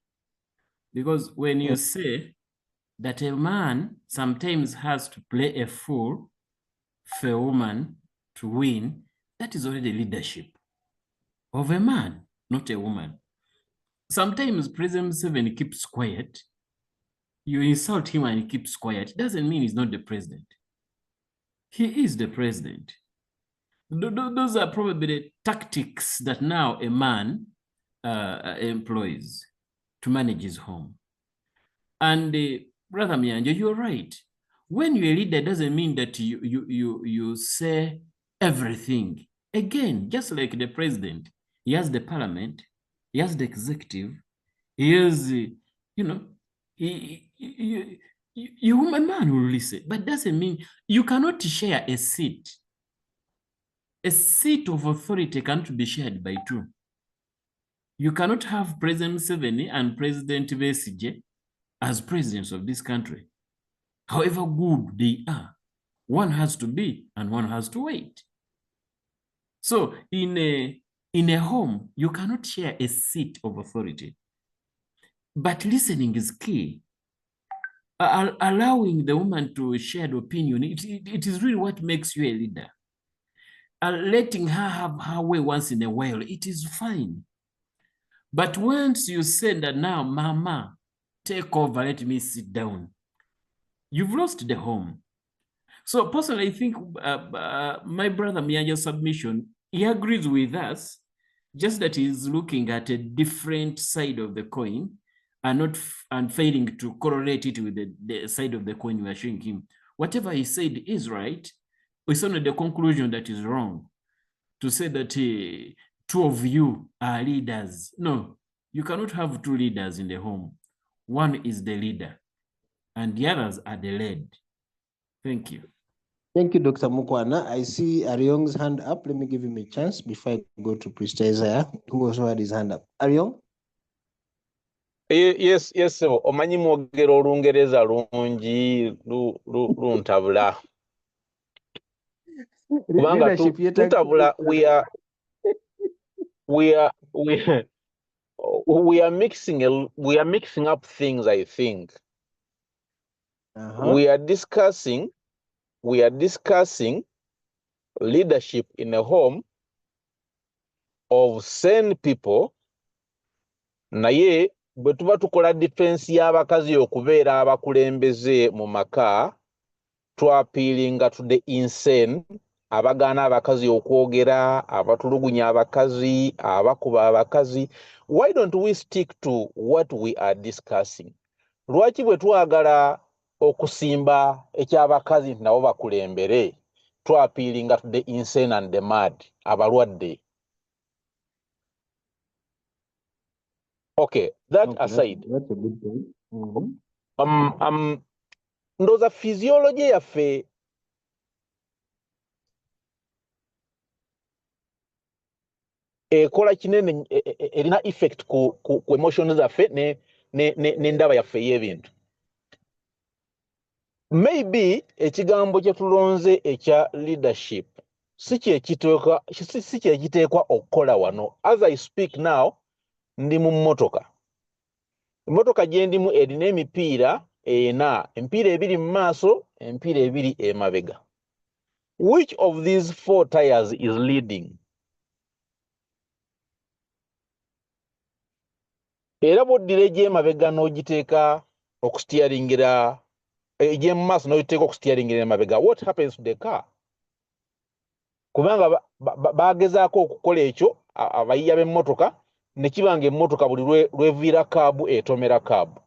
Speaker 5: Because when you say that a man sometimes has to play a fool for a woman to win, that is already leadership of a man, not a woman. Sometimes President Museveni keeps quiet. You insult him and he keeps quiet. It doesn't mean he's not the president. He is the president. Those are probably the tactics that now a man employs to manage his home. And Brother Mianjo, you're right. When you're a leader, it doesn't mean that you say everything. Again, just like the president, he has the parliament, he has the executive, he has, a man will listen, but doesn't mean you cannot share a seat. A seat of authority cannot be shared by two. You cannot have President Museveni and President Besigye as presidents of this country. However good they are, one has to be and one has to wait. So in a home, you cannot share a seat of authority. But listening is key. Allowing the woman to share the opinion, it is really what makes you a leader. letting her have her way once in a while, it is fine. But once you say that now, Mama, take over, let me sit down, you've lost the home. So personally, I think my brother Mianja's submission, he agrees with us, just that he's looking at a different side of the coin and failing to correlate it with the side of the coin we are showing him. Whatever he said is right. It's only the conclusion that is wrong. To say that two of you are leaders. No, you cannot have two leaders in the home. One is the leader and the others are the led. Thank you.
Speaker 1: Thank you, Dr. Mukwana. I see Ariong's hand up. Let me give him a chance before I go to Priest Isaiah, who also had his hand up. Ariong?
Speaker 7: Yes, omanyi mwogero Olungereza lungi luntabula. Kubanga tutabula, we are mixing up things, I think. We are discussing leadership in a home of sane people. Naye bwe tuba tukola defense y'abakazi okubeera abakulembeze mu maka, twapiiringa to the insane, abagaana abakazi okwogera, abatulugunya abakazi, abakuba abakazi. Why don't we stick to what we are discussing? Lwaki bwe twagala okusimba ekyabakazi nabo bakulembere, twapiiringa to the insane and the mad, abalwadde? Okay, that aside.
Speaker 1: That's a good point.
Speaker 7: Ndooza physiology yaffe ekola kinene, erina effect ku emotions zaffe n'endaba yaffe y'ebintu. Maybe ekigambo kye tulonze ekya leadership si kyekiteekwa okukola wano. As I speak now, ndi mu mmotoka. Emmotoka gye ndimu erina emipiira ena, empiira ebiri mu maaso, empiira ebiri emabega. Which of these four tires is leading? Era bw'oddira egy'emabega n'ogiteeka okusteeringira, egy'emu maaso n'ogiteeka okusteeringira emabega, what happens to the car? Kubanga bagezaako okukola ekyo abayiiya b'emmotoka, ne kibanga emmotoka buli lweviira kaabu etomera kaabu.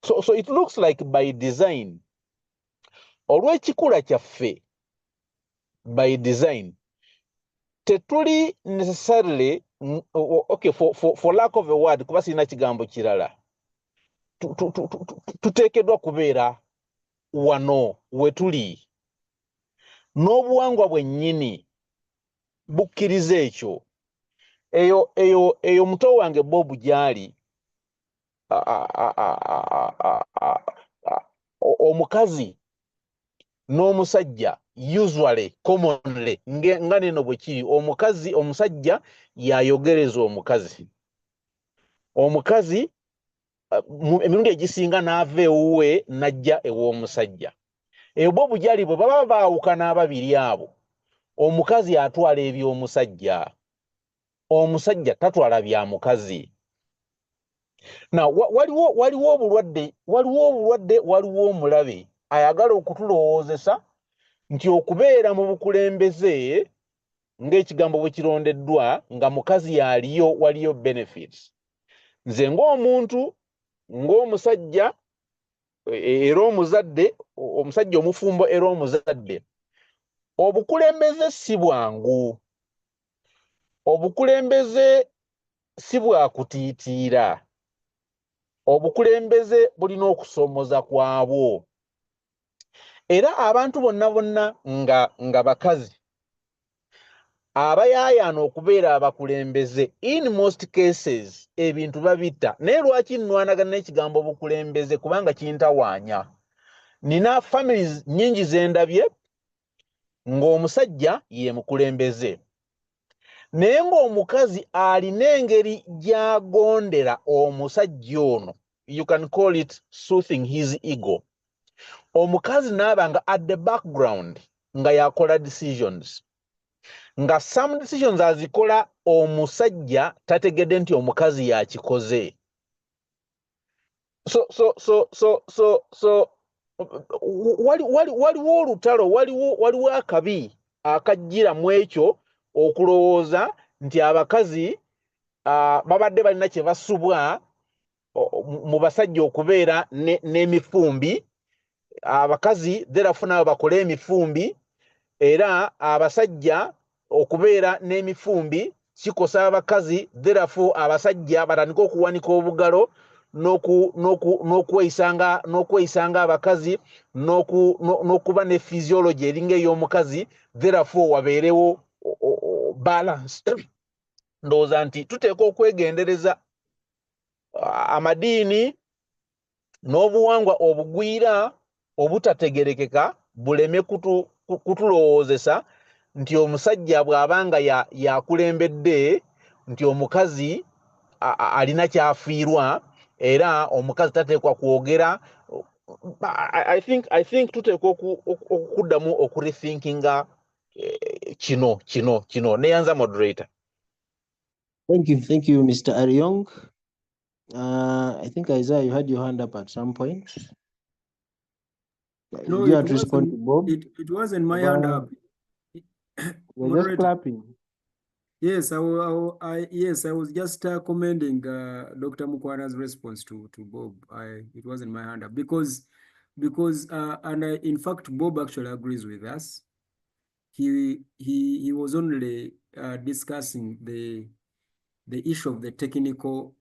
Speaker 7: So it looks like by design, olw'ekikula kyaffe, by design, tetuli necessarily, okay, for lack of a word, kuba sirina kigambo kirala, tuteekeddwa kubeera wano we tuli. N'obuwangwa bwennyini bukkiriza ekyo. Eyo muto wange Bob gyali, omukazi n'omusajja usually, commonly, nga neno bwe kiri, omusajja yayogereza omukazi. Omukazi emirundi egisinga n'ava ewuwe n'ajja ew'omusajja. Eyo Bob gyali bwe baba baawukana ababiri abo, omukazi atwala eby'omusajja, omusajja tatwala bya mukazi. Now waliwo obulwadde, waliwo omulabe ayagala okutulowoozesa nti okubeera mu bukulembeze ng'ekigambo bwe kirondeddwa nga mukazi waliyo benefits. Nze ng'omuntu, ng'omusajja era omuzadde, omusajja omufumbo era omuzadde, obukulembeze si bwangu. Obukulembeze si bwa kutiitiira. Obukulembeze bulina okusomoza kwabwo. Era abantu bonna nga bakazi abayaayaana okubeera abakulembeze, in most cases ebintu babitta. Naye lwaki nnwanagana n'ekigambo obukulembeze? Kubanga kintawaanya. Nina families nnyingi ze ndabye ng'omusajja ye mukulembeze, naye ng'omukazi alina engeri gy'agondera omusajja ono, you can call it soothing his ego. Omukazi n'aba nga at the background nga yakola decisions. nga some decisions azikola omusajja tategedde nti omukazi yakikoze. So waliwo olutalo, waliwo akabi akajjira mu ekyo okulowooza nti abakazi babadde balina kye basubwa mu basajja okubeera n'emifumbi, abakazi therefore nabo bakole emifumbi, era abasajja okubeera n'emifumbi kikosa abakazi therefore abasajja batandika okuwanika obugalo n'okweyisanga abakazi n'okuba ne physiology eringa ey'omukazi therefore wabeerewo balance. Ndowooza nti tuteeka okwegendereza amadiini n'obuwangwa obugwira obutategerekeka buleme kutulowoozesa nti omusajja bw'abanga yakulembedde nti omukazi alina kyafiirwa era omukazi tateekwa kwogera. I think tuteekwa okuddamu okurethinkinga kino. Neyanza moderator.
Speaker 1: Thank you, Mr. Ariong. I think Isaiah, you had your hand up at some point.
Speaker 4: No,
Speaker 1: you had to respond to Bob.
Speaker 4: It wasn't my hand up.
Speaker 1: You're just clapping.
Speaker 4: Yes, I was just commending Dr. Mukwana's response to Bob. It wasn't my hand up because in fact Bob actually agrees with us. He was only discussing the issue of the technical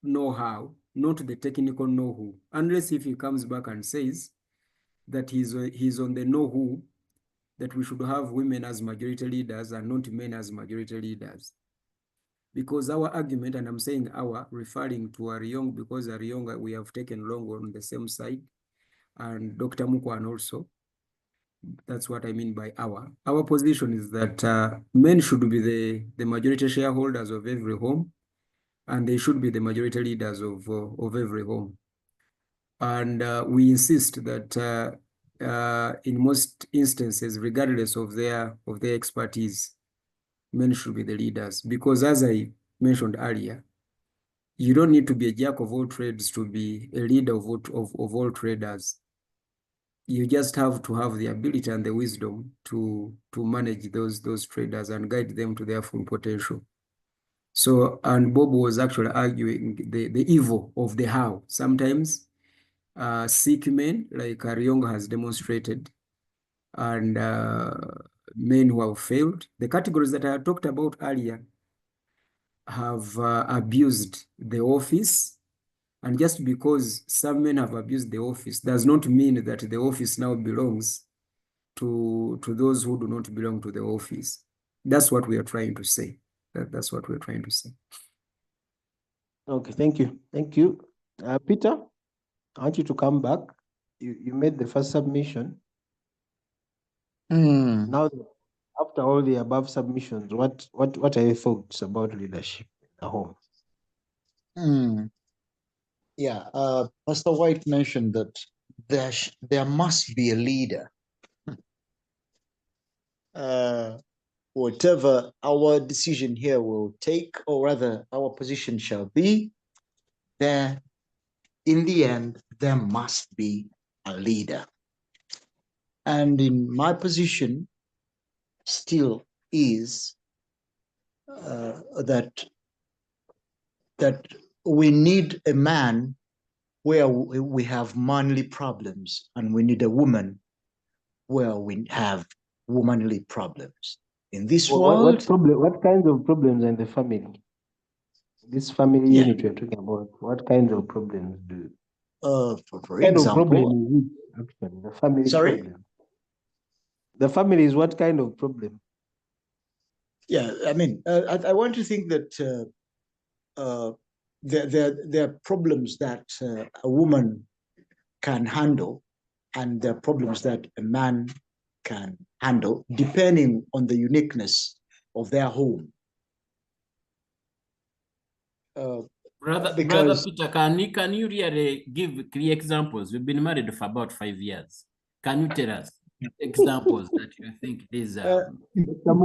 Speaker 4: know-how, not the technical know-who, unless if he comes back and says that he's on the know-who, that we should have women as majority leaders and not men as majority leaders. Because our argument, and I'm saying our, referring to Ariong, because Ariong we have taken long on the same side, and Dr. Mukwan also. That's what I mean by our. Our position is that men should be the majority shareholders of every home, and they should be the majority leaders of every home. And we insist that in most instances, regardless of their expertise, men should be the leaders. Because as I mentioned earlier, you don't need to be a jack of all trades to be a leader of all traders. You just have to have the ability and the wisdom to manage those traders and guide them to their full potential. So, and Bob was actually arguing the evil of the how. Sometimes sick men, like Ariong has demonstrated, and men who have failed. The categories that I talked about earlier have abused the office. And just because some men have abused the office does not mean that the office now belongs to those who do not belong to the office. That's what we are trying to say. That's what we're trying to say.
Speaker 1: Okay, thank you. Peter, I want you to come back. You made the first submission. Now, after all the above submissions, what are your thoughts about leadership in the home?
Speaker 3: Yeah, Pastor White mentioned that there must be a leader. Whatever our decision here will take, or rather our position shall be, there, in the end, there must be a leader. And in my position still is that we need a man where we have manly problems, and we need a woman where we have womanly problems. In this world,
Speaker 1: what kinds of problems in the family? This family unit we're talking about, what kinds of problems do?
Speaker 3: For example,
Speaker 1: problem is it, actually, the family problem. The family is what kind of problem?
Speaker 3: Yeah, I mean, I want to think that there are problems that a woman can handle, and there are problems that a man can handle, depending on the uniqueness of their home.
Speaker 5: Brother Peter, can you really give clear examples? We've been married for about 5 years. Can you tell us examples that you think these
Speaker 3: To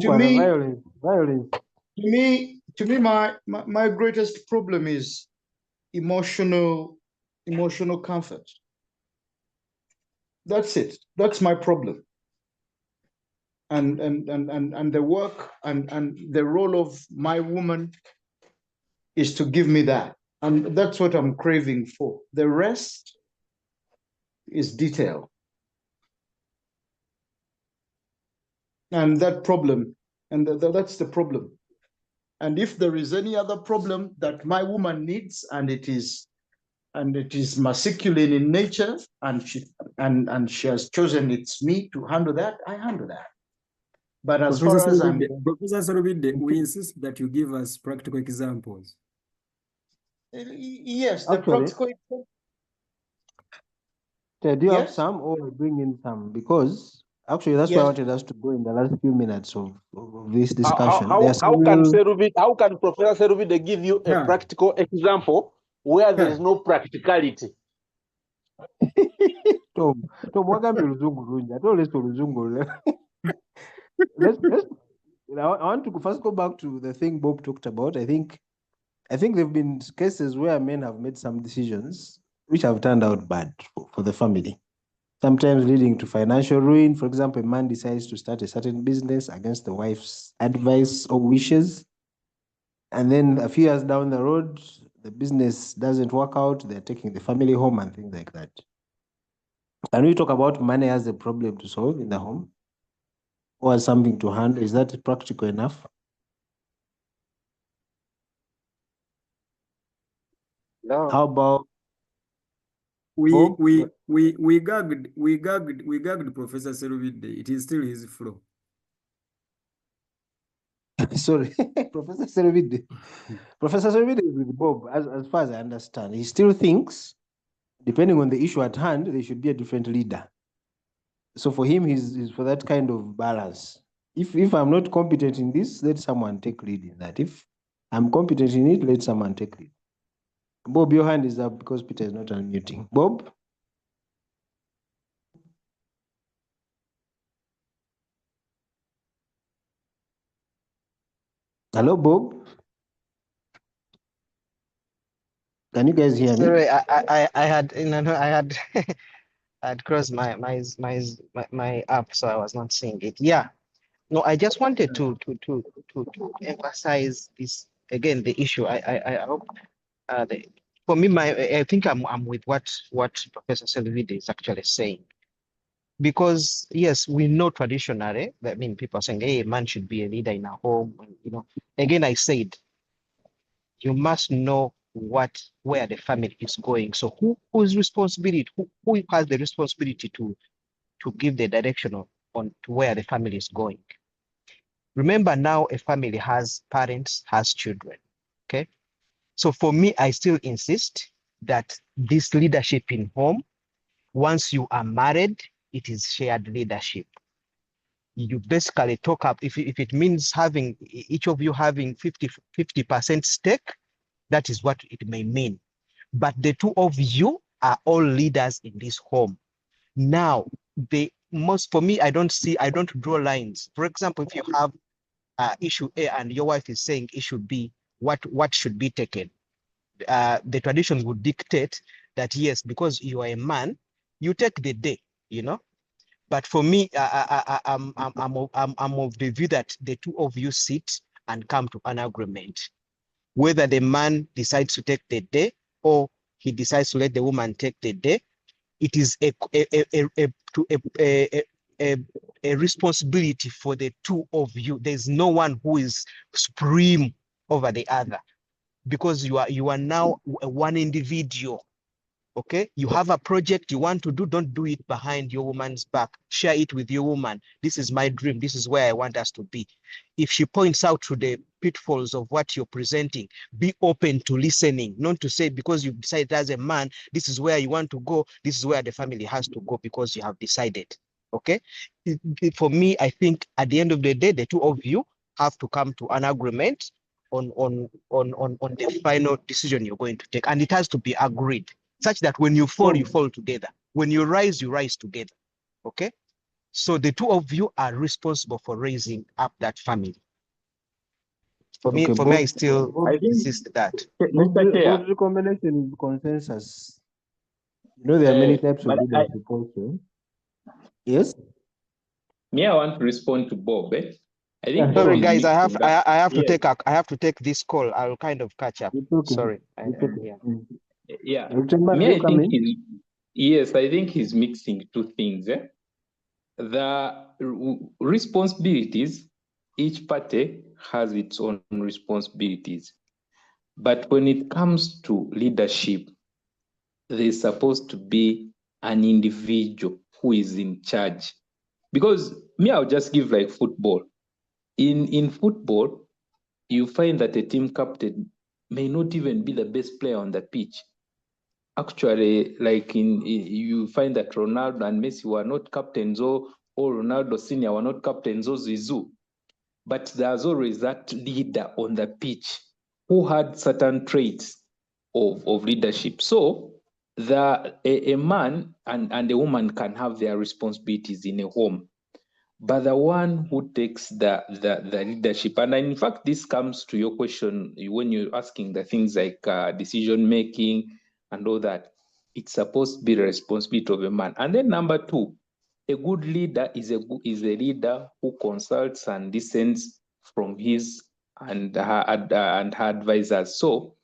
Speaker 1: Violence, violence.
Speaker 3: my greatest problem is emotional comfort. That's it. That's my problem. And the work and the role of my woman is to give me that. And that's what I'm craving for. The rest is detail. And that problem, and that's the problem. And if there is any other problem that my woman needs, and it is masculine in nature, and she has chosen it's me to handle that, I handle that. But as far as
Speaker 4: Professor Serubide, we insist that you give us practical examples.
Speaker 3: Yes, the
Speaker 1: Actually,
Speaker 3: practical.
Speaker 1: do you have
Speaker 3: Yes.
Speaker 1: some or bring in some? Because actually, that's why I
Speaker 3: Yes.
Speaker 1: wanted us to go in the last few minutes of this
Speaker 7: How,
Speaker 1: discussion.
Speaker 7: how,
Speaker 1: There are
Speaker 7: how can Professor Seruvide give you a
Speaker 4: Yeah.
Speaker 7: practical example where there is no practicality?
Speaker 1: Tom, wagambe luzungu lungi. I told us to luzungu. Let's I want to first go back to the thing Bob talked about. I think there've been cases where men have made some decisions which have turned out bad for the family, sometimes leading to financial ruin. For example, a man decides to start a certain business against the wife's advice or wishes, and then a few years down the road, the business doesn't work out. They're taking the family home and things like that. Can we talk about money as a problem to solve in the home, or as something to handle? Is that practical enough?
Speaker 6: No.
Speaker 1: How about
Speaker 4: We
Speaker 1: Bob?
Speaker 4: gagged Professor Serubide. It is still his flow.
Speaker 1: Sorry, Professor Serubide. Professor Serubide is with Bob, as far as I understand. He still thinks, depending on the issue at hand, there should be a different leader. So for him, he's for that kind of balance. If I'm not competent in this, let someone take lead in that. If I'm competent in it, let someone take lead. Bob, your hand is up because Peter is not unmuting. Bob? Hello, Bob? Can you guys hear me?
Speaker 8: Sorry, I had I had I had crossed my app, so I was not seeing it. Yeah. No, I just wanted to emphasize this again, the issue. I hope for me, I think I'm with what Professor Selvide is actually saying. Because yes, we know traditionally, I mean, people are saying, hey, man should be a leader in a home. Again, I said, you must know where the family is going. So whose responsibility, who has the responsibility to give the direction on to where the family is going? Remember, now a family has parents, has children. Okay. So for me, I still insist that this leadership in home, once you are married, it is shared leadership. You basically talk up, if it means having each of you having 50% stake, that is what it may mean. But the two of you are all leaders in this home. Now, for me, I don't draw lines. For example, if you have issue A and your wife is saying issue B, what should be taken? The traditions would dictate that, yes, because you are a man, you take the day, But for me, I'm of the view that the two of you sit and come to an agreement. Whether the man decides to take the day or he decides to let the woman take the day, it is a responsibility for the two of you. There's no one who is supreme over the other, because you are now one individual. Okay, you have a project you want to do, don't do it behind your woman's back. Share it with your woman. This is my dream. This is where I want us to be. If she points out to the pitfalls of what you're presenting, be open to listening, not to say because you've decided as a man, this is where you want to go, this is where the family has to go because you have decided. Okay, for me, I think at the end of the day, the two of you have to come to an agreement on the final decision you're going to take, and it has to be agreed, such that when you fall together. When you rise together. Okay? So the two of you are responsible for raising up that family. For me,
Speaker 1: Okay,
Speaker 8: I
Speaker 1: Bob,
Speaker 8: still
Speaker 1: Bob,
Speaker 2: I think,
Speaker 8: insist that.
Speaker 2: Mr. Chair,
Speaker 1: Bob's recommendation is consensus. You know, there are many types
Speaker 2: but
Speaker 1: of leadership also. Yes?
Speaker 2: I want to respond to Bob. I
Speaker 1: Yeah,
Speaker 2: think Bob
Speaker 8: Sorry,
Speaker 2: is
Speaker 1: sure.
Speaker 8: guys,
Speaker 2: mixing up.
Speaker 8: I have to
Speaker 2: Yes,
Speaker 8: take this call. I'll kind of catch up.
Speaker 1: It's okay.
Speaker 8: Sorry.
Speaker 1: It's okay.
Speaker 8: Yeah.
Speaker 2: yeah.
Speaker 1: Lieutenant,
Speaker 2: I
Speaker 1: you
Speaker 2: think
Speaker 1: coming?
Speaker 2: yes, I think he's mixing two things. The responsibilities, each party has its own responsibilities. But when it comes to leadership, there's supposed to be an individual who is in charge. Because I'll just give like football. In football, you find that a team captain may not even be the best player on the pitch. Actually, like you find that Ronaldo and Messi were not captains, or Ronaldo Senior were not captains, or Zizou. But there's always that leader on the pitch who had certain traits of leadership. So a man and a woman can have their responsibilities in a home, but the one who takes the leadership, and in fact, this comes to your question when you're asking the things like decision making and all that, it's supposed to be the responsibility of a man. And then number two, a good leader is a leader who consults and listens from his and her advisors. So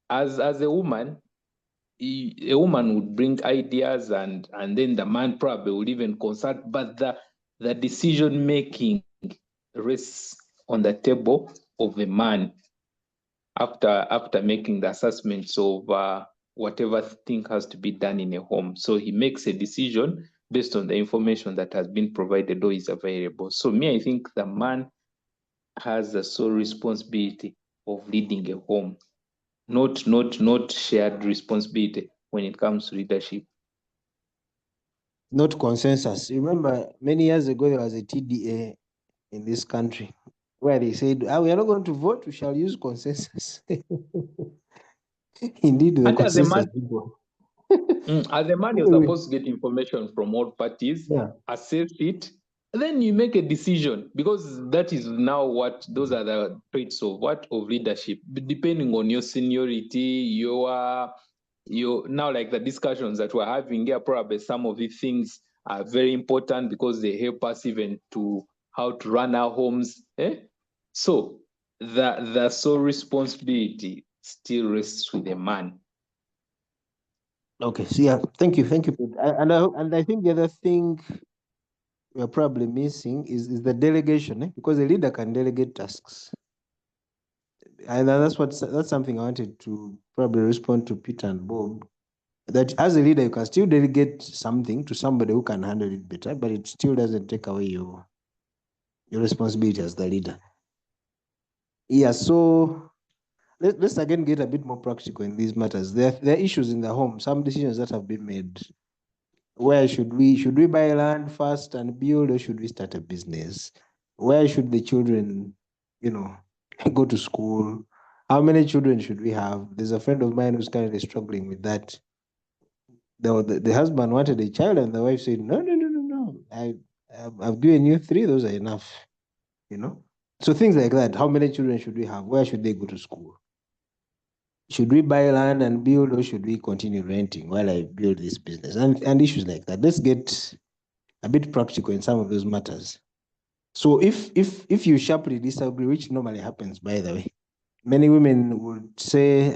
Speaker 2: as a woman, a woman would bring ideas, and then the man probably would even consult, but the decision making rests on the table of a man after making the assessments of whatever thing has to be done in a home. So he makes a decision based on the information that has been provided or is available. So I think the man has the sole responsibility of leading a home, not shared responsibility when it comes to leadership.
Speaker 1: Not consensus. Remember, many years ago, there was a TDA in this country where they said, we are not going to vote, we shall use consensus. Indeed, the
Speaker 2: And as a
Speaker 1: consensus
Speaker 2: man,
Speaker 1: people.
Speaker 2: as a man, you're supposed to get information from all parties,
Speaker 1: Yeah.
Speaker 2: assess it, then you make a decision, because that is now those are the traits of leadership, depending on your seniority, your now, like the discussions that we're having here, probably some of these things are very important because they help us even to how to run our homes. So the sole responsibility still rests with the man.
Speaker 1: Okay, so yeah, thank you. Pete. And I think the other thing we're probably missing is the delegation, because a leader can delegate tasks. And that's something I wanted to probably respond to Peter and Bob. That as a leader, you can still delegate something to somebody who can handle it better, but it still doesn't take away your responsibility as the leader. Yeah, so let's again get a bit more practical in these matters. There are issues in the home, some decisions that have been made. Where should we buy land first and build, or should we start a business? Where should the children, go to school? How many children should we have? There's a friend of mine who's currently struggling with that. The husband wanted a child, and the wife said, no. I've given you 3, those are enough. So things like that. How many children should we have? Where should they go to school? Should we buy land and build, or should we continue renting while I build this business? And issues like that. Let's get a bit practical in some of those matters. So if you sharply disagree, which normally happens, by the way, many women would say,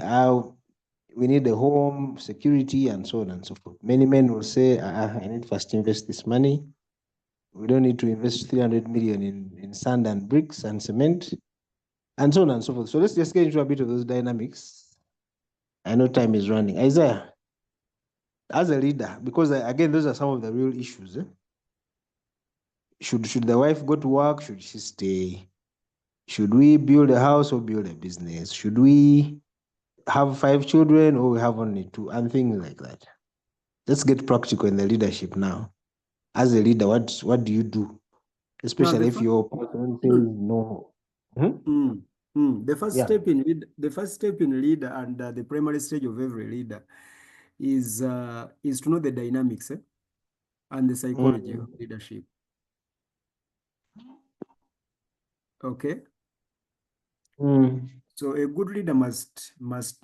Speaker 1: we need a home, security, and so on and so forth. Many men will say, I need first to invest this money. We don't need to invest 300 million in sand and bricks and cement, and so on and so forth. So let's just get into a bit of those dynamics. I know time is running. Isaiah, as a leader, because again, those are some of the real issues. Should the wife go to work? Should she stay? Should we build a house or build a business? Should we have 5 children or we have only 2? And things like that. Let's get practical in the leadership now. As a leader, what do you do? Especially if your person says no.
Speaker 4: The first
Speaker 1: Yeah.
Speaker 4: step in leader, and the primary stage of every leader is to know the dynamics and the psychology of leadership. Okay.
Speaker 1: Mm.
Speaker 4: So a good leader must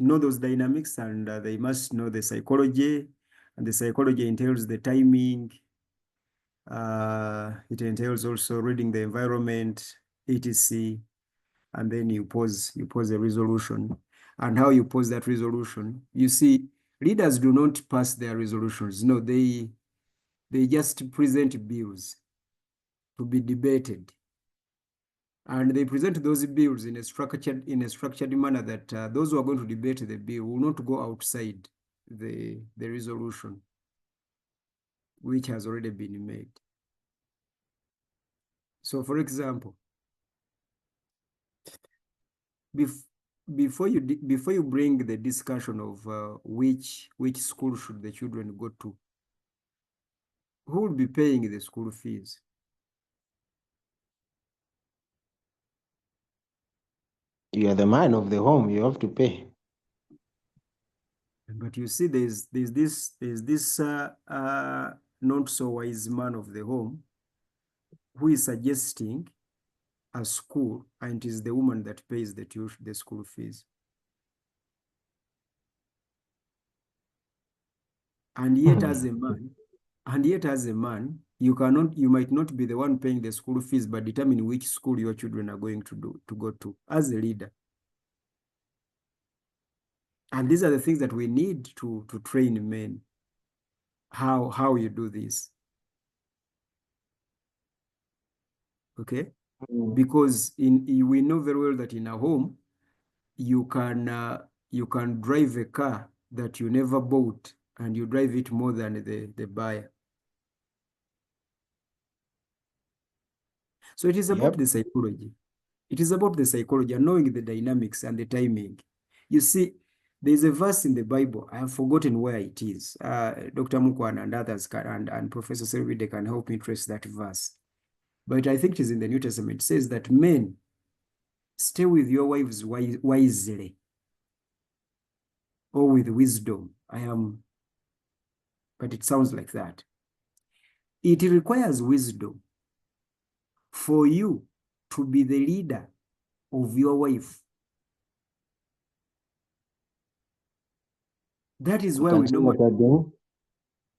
Speaker 4: know those dynamics, and they must know the psychology, and the psychology entails the timing. It entails also reading the environment, etc. And then you pose a resolution. And how you pose that resolution, you see, leaders do not pass their resolutions. No, they just present bills to be debated. And they present those bills in a structured manner that those who are going to debate the bill will not go outside the resolution, which has already been made. So, for example, before you bring the discussion of which school should the children go to, who will be paying the school fees?
Speaker 1: You are the man of the home, you have to pay.
Speaker 4: But you see, there's this not so wise man of the home who is suggesting a school, and it is the woman that pays the school fees. And yet, as a man, you might not be the one paying the school fees, but determine which school your children are going to go to as a leader. And these are the things that we need to train men. How you do this. Okay? Because we know very well that in a home, you can drive a car that you never bought, and you drive it more than the buyer. So it is about the psychology. It is about the psychology and knowing the dynamics and the timing. You see, there's a verse in the Bible. I have forgotten where it is. Dr. Mukwan and others and Professor Selvide can help me trace that verse. But I think it is in the New Testament. It says that men, stay with your wives wisely, or with wisdom. But it sounds like that. It requires wisdom for you to be the leader of your wife. That is why we know.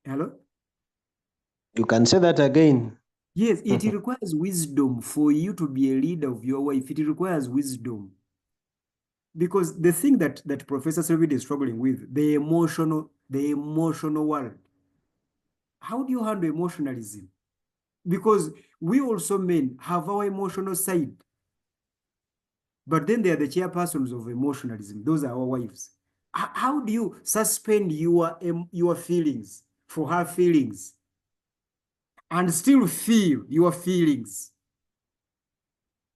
Speaker 4: Hello?
Speaker 1: You can say that again.
Speaker 4: Yes, it requires wisdom for you to be a leader of your wife. It requires wisdom. Because the thing that Professor Selvide is struggling with, the emotional world. How do you handle emotionalism? Because we also men have our emotional side. But then they are the chairpersons of emotionalism. Those are our wives. How do you suspend your feelings for her feelings and still feel your feelings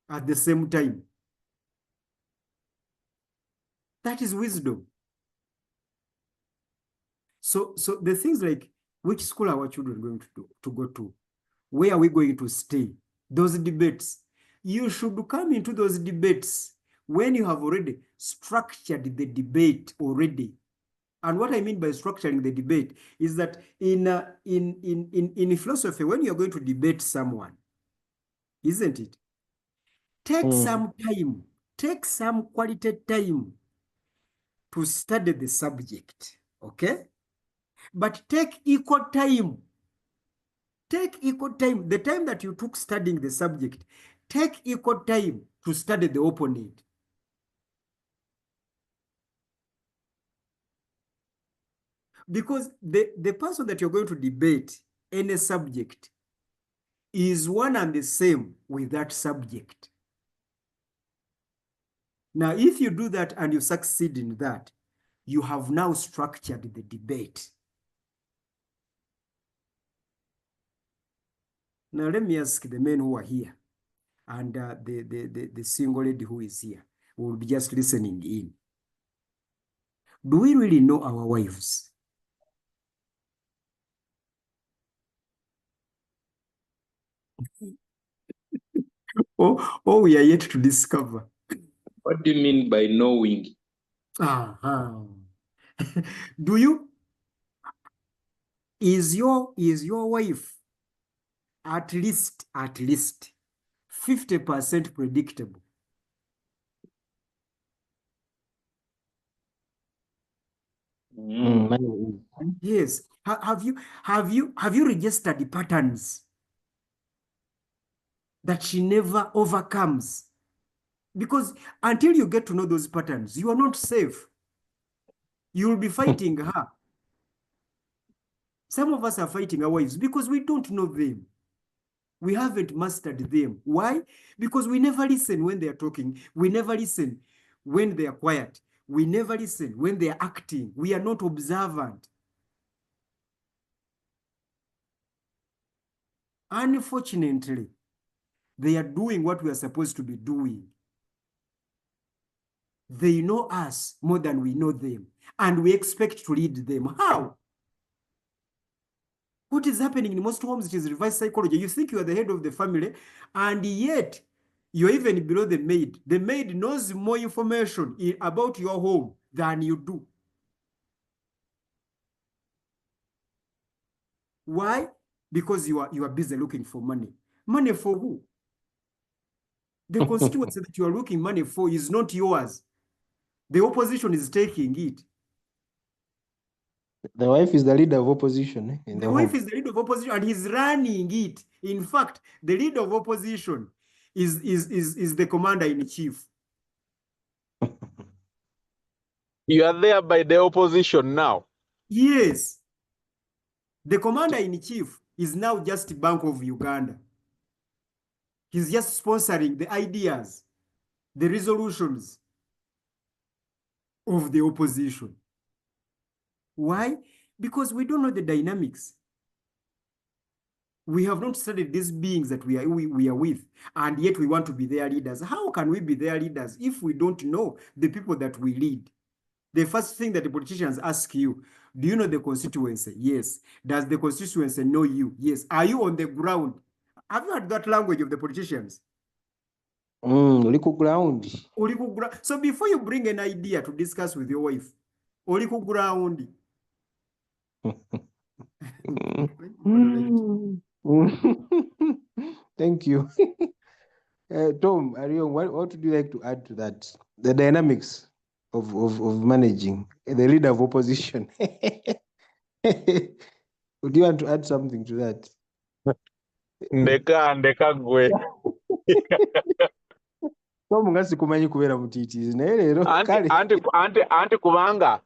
Speaker 4: at the same time? That is wisdom. So the things like, which school are our children going to go to? Where are we going to stay? Those debates. You should come into those debates when you have already structured the debate already. And what I mean by structuring the debate is that in philosophy, when you're going to debate someone, isn't it? Take some time, take some quality time to study the subject, okay? But take equal time. Take equal time. The time that you took studying the subject, take equal time to study the opponent. Because the person that you're going to debate in a subject is one and the same with that subject. Now, if you do that and you succeed in that, you have now structured the debate. Now, let me ask the men who are here and the single lady who is here, who will be just listening in. Do we really know our wives? Or we are yet to discover?
Speaker 2: What do you mean by knowing?
Speaker 4: Do you? Is your wife at least 50% predictable. Yes. Have you registered the patterns that she never overcomes? Because until you get to know those patterns, you are not safe. You will be fighting her. Some of us are fighting our wives because we don't know them. We haven't mastered them. Why? Because we never listen when they are talking. We never listen when they are quiet. We never listen when they are acting. We are not observant. Unfortunately, they are doing what we are supposed to be doing. They know us more than we know them, and we expect to lead them. How? What is happening in most homes? It is reverse psychology. You think you are the head of the family, and yet you're even below the maid. The maid knows more information about your home than you do. Why? Because you are busy looking for money. Money for who? The constituency that you are looking money for is not yours. The opposition is taking it.
Speaker 1: The wife is the leader of opposition in
Speaker 4: The wife is the leader of opposition and he's running it. In fact, the leader of opposition is the commander-in-chief.
Speaker 7: You are there by the opposition now.
Speaker 4: Yes. The commander-in-chief is now just Bank of Uganda. He's just sponsoring the ideas, the resolutions of the opposition. Why? Because we don't know the dynamics. We have not studied these beings that we are with, and yet we want to be their leaders. How can we be their leaders if we don't know the people that we lead? The first thing that the politicians ask you, do you know the constituency? Yes. Does the constituency know you? Yes. Are you on the ground? Have you heard that language of the politicians?
Speaker 1: ground.
Speaker 4: So before you bring an idea to discuss with your wife, ground.
Speaker 1: Thank you. Tom, Arion, what would you like to add to that? The dynamics of managing the leader of opposition. Would you want to add something to that?
Speaker 7: Ndeka gwe.
Speaker 1: Tom ngasi kumanyi kubeera mutiitiizi naye leero kale.
Speaker 7: Anti kubanga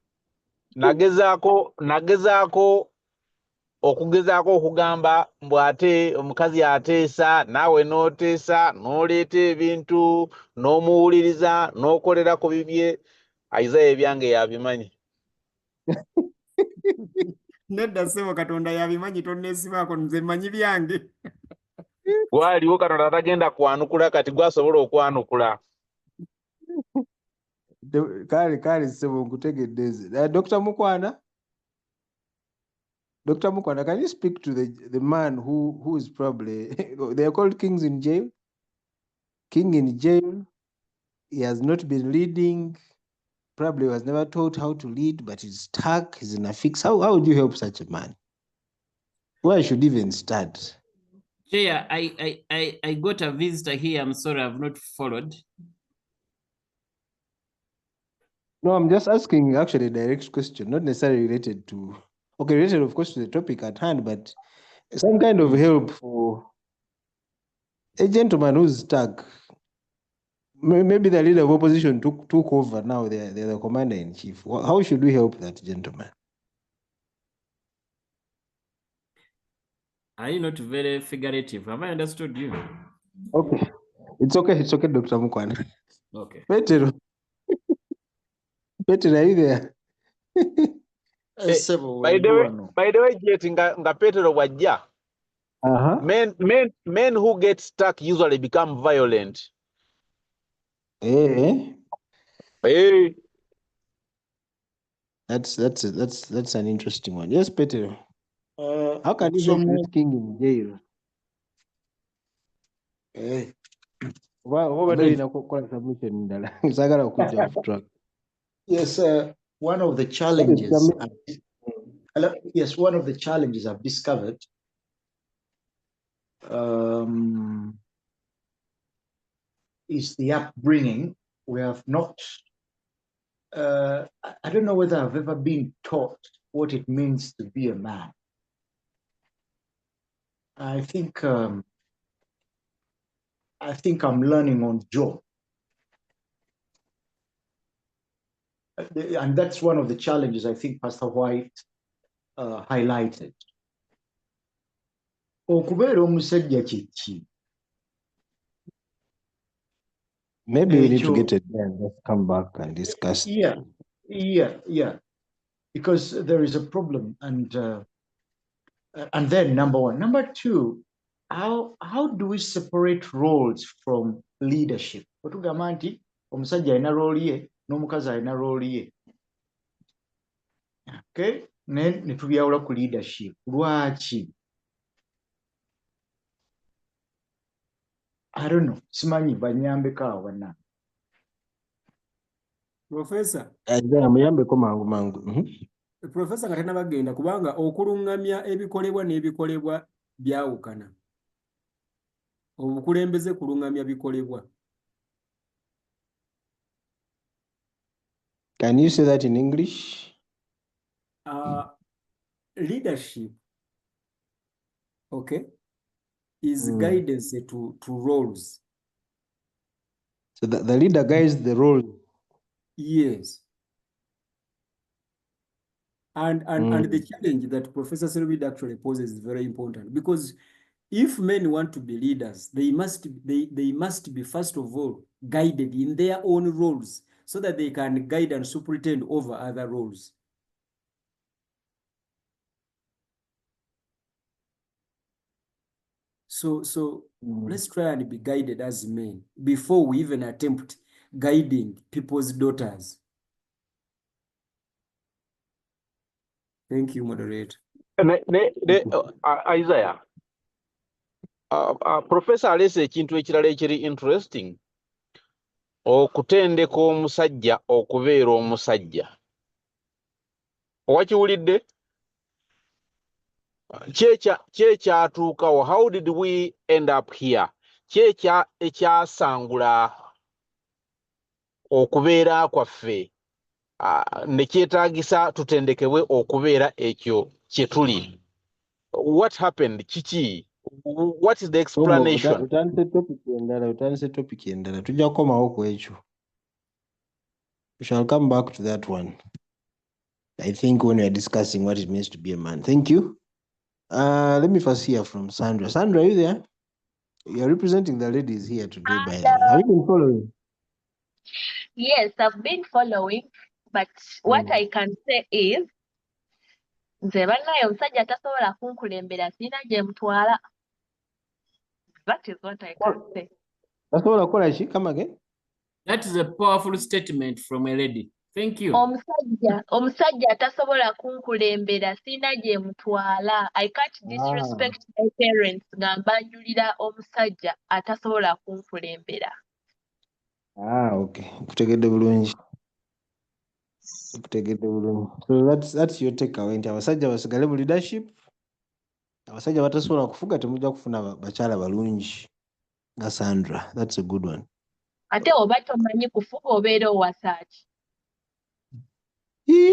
Speaker 7: nagezaako okugamba mbwate omukazi ateesa naawe n'oteesa n'oleeta ebintu n'omuwuliriza n'okolera ku bibye Isaiah ebyange yabimanyi.
Speaker 4: Nedda ssebo Katonda yabimanyi tonneesibaako nze mmanyi byange.
Speaker 7: Gwaliwo Katonda tagenda kwanukula kati gwasobola okwanukula.
Speaker 1: Kale ssebo nkutegedde. Dr. Mukwana, can you speak to the man who is probably they are called kings in jail? King in jail. He has not been leading. Probably was never taught how to lead, but he's stuck. He's in a fix. How would you help such a man? Where should even start?
Speaker 5: Jaya, I got a visitor here. I'm sorry, I've not followed.
Speaker 1: No, I'm just asking actually a direct question, not necessarily related to, related of course to the topic at hand, but some kind of help for a gentleman who's stuck. Maybe the leader of opposition took over now, they're the commander-in-chief. How should we help that gentleman?
Speaker 5: Are you not very figurative? Have I understood you?
Speaker 1: Okay. It's okay, Dr. Mukwana.
Speaker 5: Okay.
Speaker 1: Petero, are you there?
Speaker 7: By the way, Jet, nga Petero wajja. Men who get stuck usually become violent.
Speaker 1: Hey. That's an interesting one. Yes, Petero. How can you help this king in jail?
Speaker 3: Yes, one of the challenges. One of the challenges I've discovered is the upbringing. We have not, I don't know whether I've ever been taught what it means to be a man. I think I'm learning on job. And that's one of the challenges I think Pastor White highlighted. Okubeera omusajja kye ki?
Speaker 1: Maybe we need to
Speaker 3: Ekyo-
Speaker 1: get it there and just come back and discuss.
Speaker 3: Yeah. Because there is a problem, and then number one. Number two, how do we separate roles from leadership? Otugamba nti omusajja alina role ye n'omukazi alina role ye. Okay? Ne tubyawula ku leadership. Lwaki? I don't know. Simanyi banyambeko awo bana.
Speaker 4: Professor,
Speaker 1: Muyambeko mangu.
Speaker 4: Professor nga tannabagenda kubanga okuluŋŋamya ebikolebwa n'ebikolebwa byawukana. Obukulembeze kuluŋŋamya bikolebwa.
Speaker 1: Can you say that in English?
Speaker 4: Leadership, okay, is guidance to roles.
Speaker 1: So the leader guides the role.
Speaker 4: Yes. And the challenge that Professor Selvid actually poses is very important, because if men want to be leaders, they must be first of all guided in their own roles so that they can guide and superintend over other roles. So let's try and be guided as men before we even attempt guiding people's daughters. Thank you, moderator.
Speaker 7: Isaiah, Professor alese ekintu ekirala ekiri interesting, okutendeka omusajja okubeera omusajja. Owakiwulidde? Kyekyatuukawo, how did we end up here? Ekyasangula okubeera kwaffe ne kyetaagisa tutendekebwe okubeera ekyo kye tuli. What happened? Kiki? What is the explanation?
Speaker 1: Utandise topic endala. Tujja kukomawo ku ekyo. We shall come back to that one, I think, when we are discussing what it means to be a man. Thank you. Let me first hear from Sandra. Sandra, are you there? You are representing the ladies here today, by the way. Have you been following?
Speaker 9: Yes, I've been following, but what I can say is, nze bannaye omusajja tasobola kunkulembera sirina gye mutwala. That is what I can say.
Speaker 1: Tasobola kukola ki? Come again.
Speaker 5: That is a powerful statement from a lady. Thank you.
Speaker 9: Omusajja tasobola kunkulembera sirina gye mutwala. I can't disrespect my parents nga mbanjulira omusajja atasobola kunkulembera.
Speaker 1: Okay. Kutegedde bulungi. So that's your takeaway nti abasajja basigale mu leadership. Abasajja batasobola kufuga temujja kufuna bakyala balungi nga Sandra. That's a good one.
Speaker 9: Ate oba tomanyi kufuga obeera owasa ki?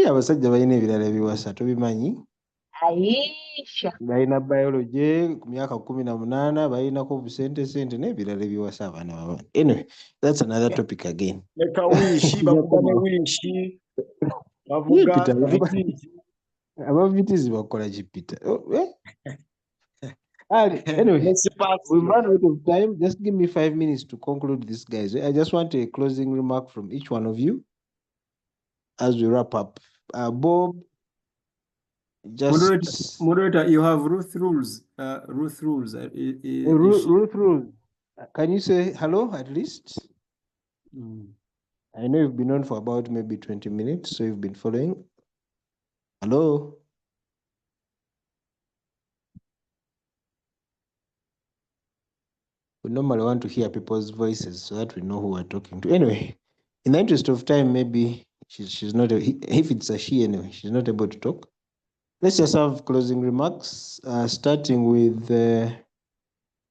Speaker 1: Abasajja balina ebirala ebiwasa tobimanyi?
Speaker 9: Aisha.
Speaker 1: Balina biology ku myaka 18, balinako obusente n'ebirala ebiwasa abaana b'abaana. Anyway, that's another topic again.
Speaker 4: Leka wiishi bavuga ne wiishi bavuga vitizi.
Speaker 1: Abavitizi bakola ki Peter? Anyway, we've run out of time. Just give me 5 minutes to conclude this, guys. I just want a closing remark from each one of you as we wrap up. Bob, just
Speaker 4: Moderator, you have Ruth rules. Ruth rules.
Speaker 1: Ruth rules. Can you say hello at least? I know you've been on for about maybe 20 minutes, so you've been following. Hello. We normally want to hear people's voices so that we know who we're talking to. Anyway, in the interest of time, maybe she's not, if it's a she anyway, she's not able to talk. Let's just have closing remarks, starting with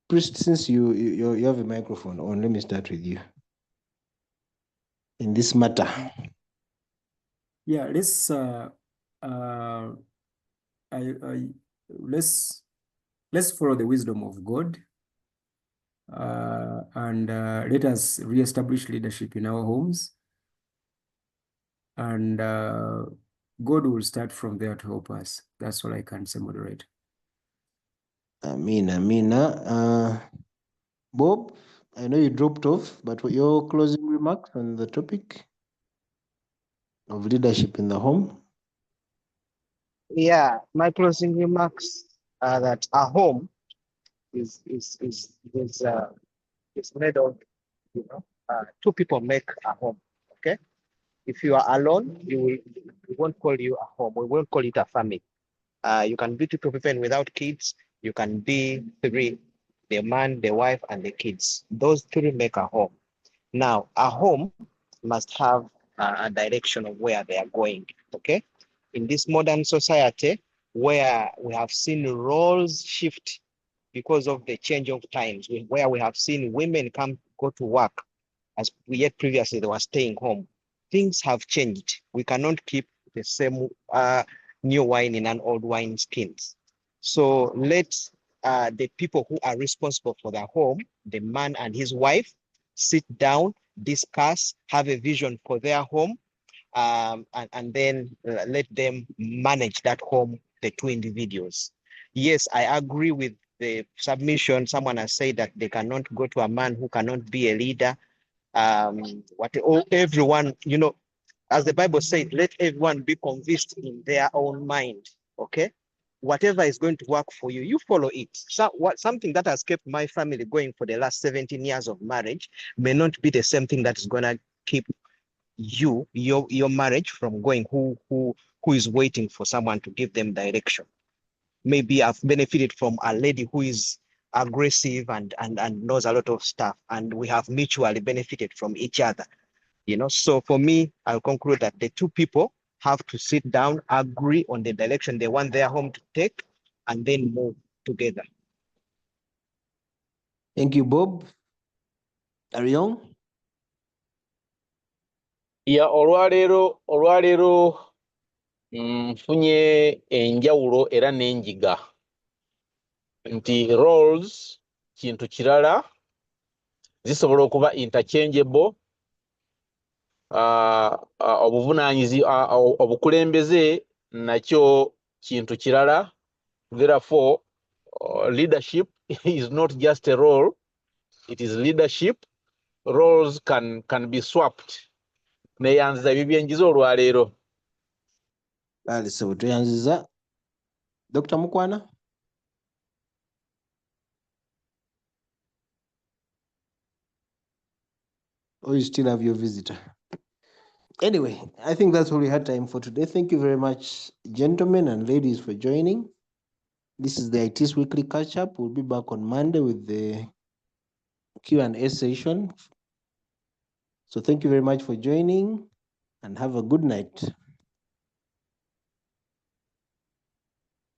Speaker 1: Priest, since you have a microphone on, let me start with you. in this matter?
Speaker 4: Yeah, let's let's follow the wisdom of God, and let us reestablish leadership in our homes, and God will start from there to help us. That's all I can say, moderator.
Speaker 1: Amina. Bob, I know you dropped off, but your closing remarks on the topic of leadership in the home?
Speaker 8: Yeah, my closing remarks are that a home is made of, two people make a home. Okay, if you are alone, we won't call you a home. We won't call it a family. You can be two people even without kids. You can be three: the man, the wife, and the kids. Those three make a home. Now, a home must have a direction of where they are going. Okay, in this modern society where we have seen roles shift because of the change of times, where we have seen women go to work, as yet previously they were staying home. Things have changed. We cannot keep the same new wine in an old wine skins. So let the people who are responsible for their home, the man and his wife, sit down, discuss, have a vision for their home, and then let them manage that home, the two individuals. Yes, I agree with the submission. Someone has said that they cannot go to a man who cannot be a leader. Everyone, as the Bible said, let everyone be convinced in their own mind. Okay, whatever is going to work for you, you follow it. So something that has kept my family going for the last 17 years of marriage may not be the same thing that is going to keep your marriage from going. Who is waiting for someone to give them direction? Maybe I've benefited from a lady who is aggressive and knows a lot of stuff, and we have mutually benefited from each other. So for me, I'll conclude that the two people have to sit down, agree on the direction they want their home to take, and then move together.
Speaker 1: Thank you, Bob. Arion?
Speaker 7: Ya olwaleero nfunye enjawulo era n'enjiga nti roles kintu kirala zisobola okuba interchangeable. Obukulembeze nakyo kintu kirala. Therefore, leadership is not just a role, it is leadership. Roles can be swapped. Neyanziza bibyenjiza olwaleero.
Speaker 1: Kale so tweyanziza. Dr. Mukwana? Or you still have your visitor? Anyway, I think that's all we had time for today. Thank you very much, gentlemen and ladies, for joining. This is the iTiS Weekly Catch-up. We'll be back on Monday with the Q&A session. So thank you very much for joining and have a good night.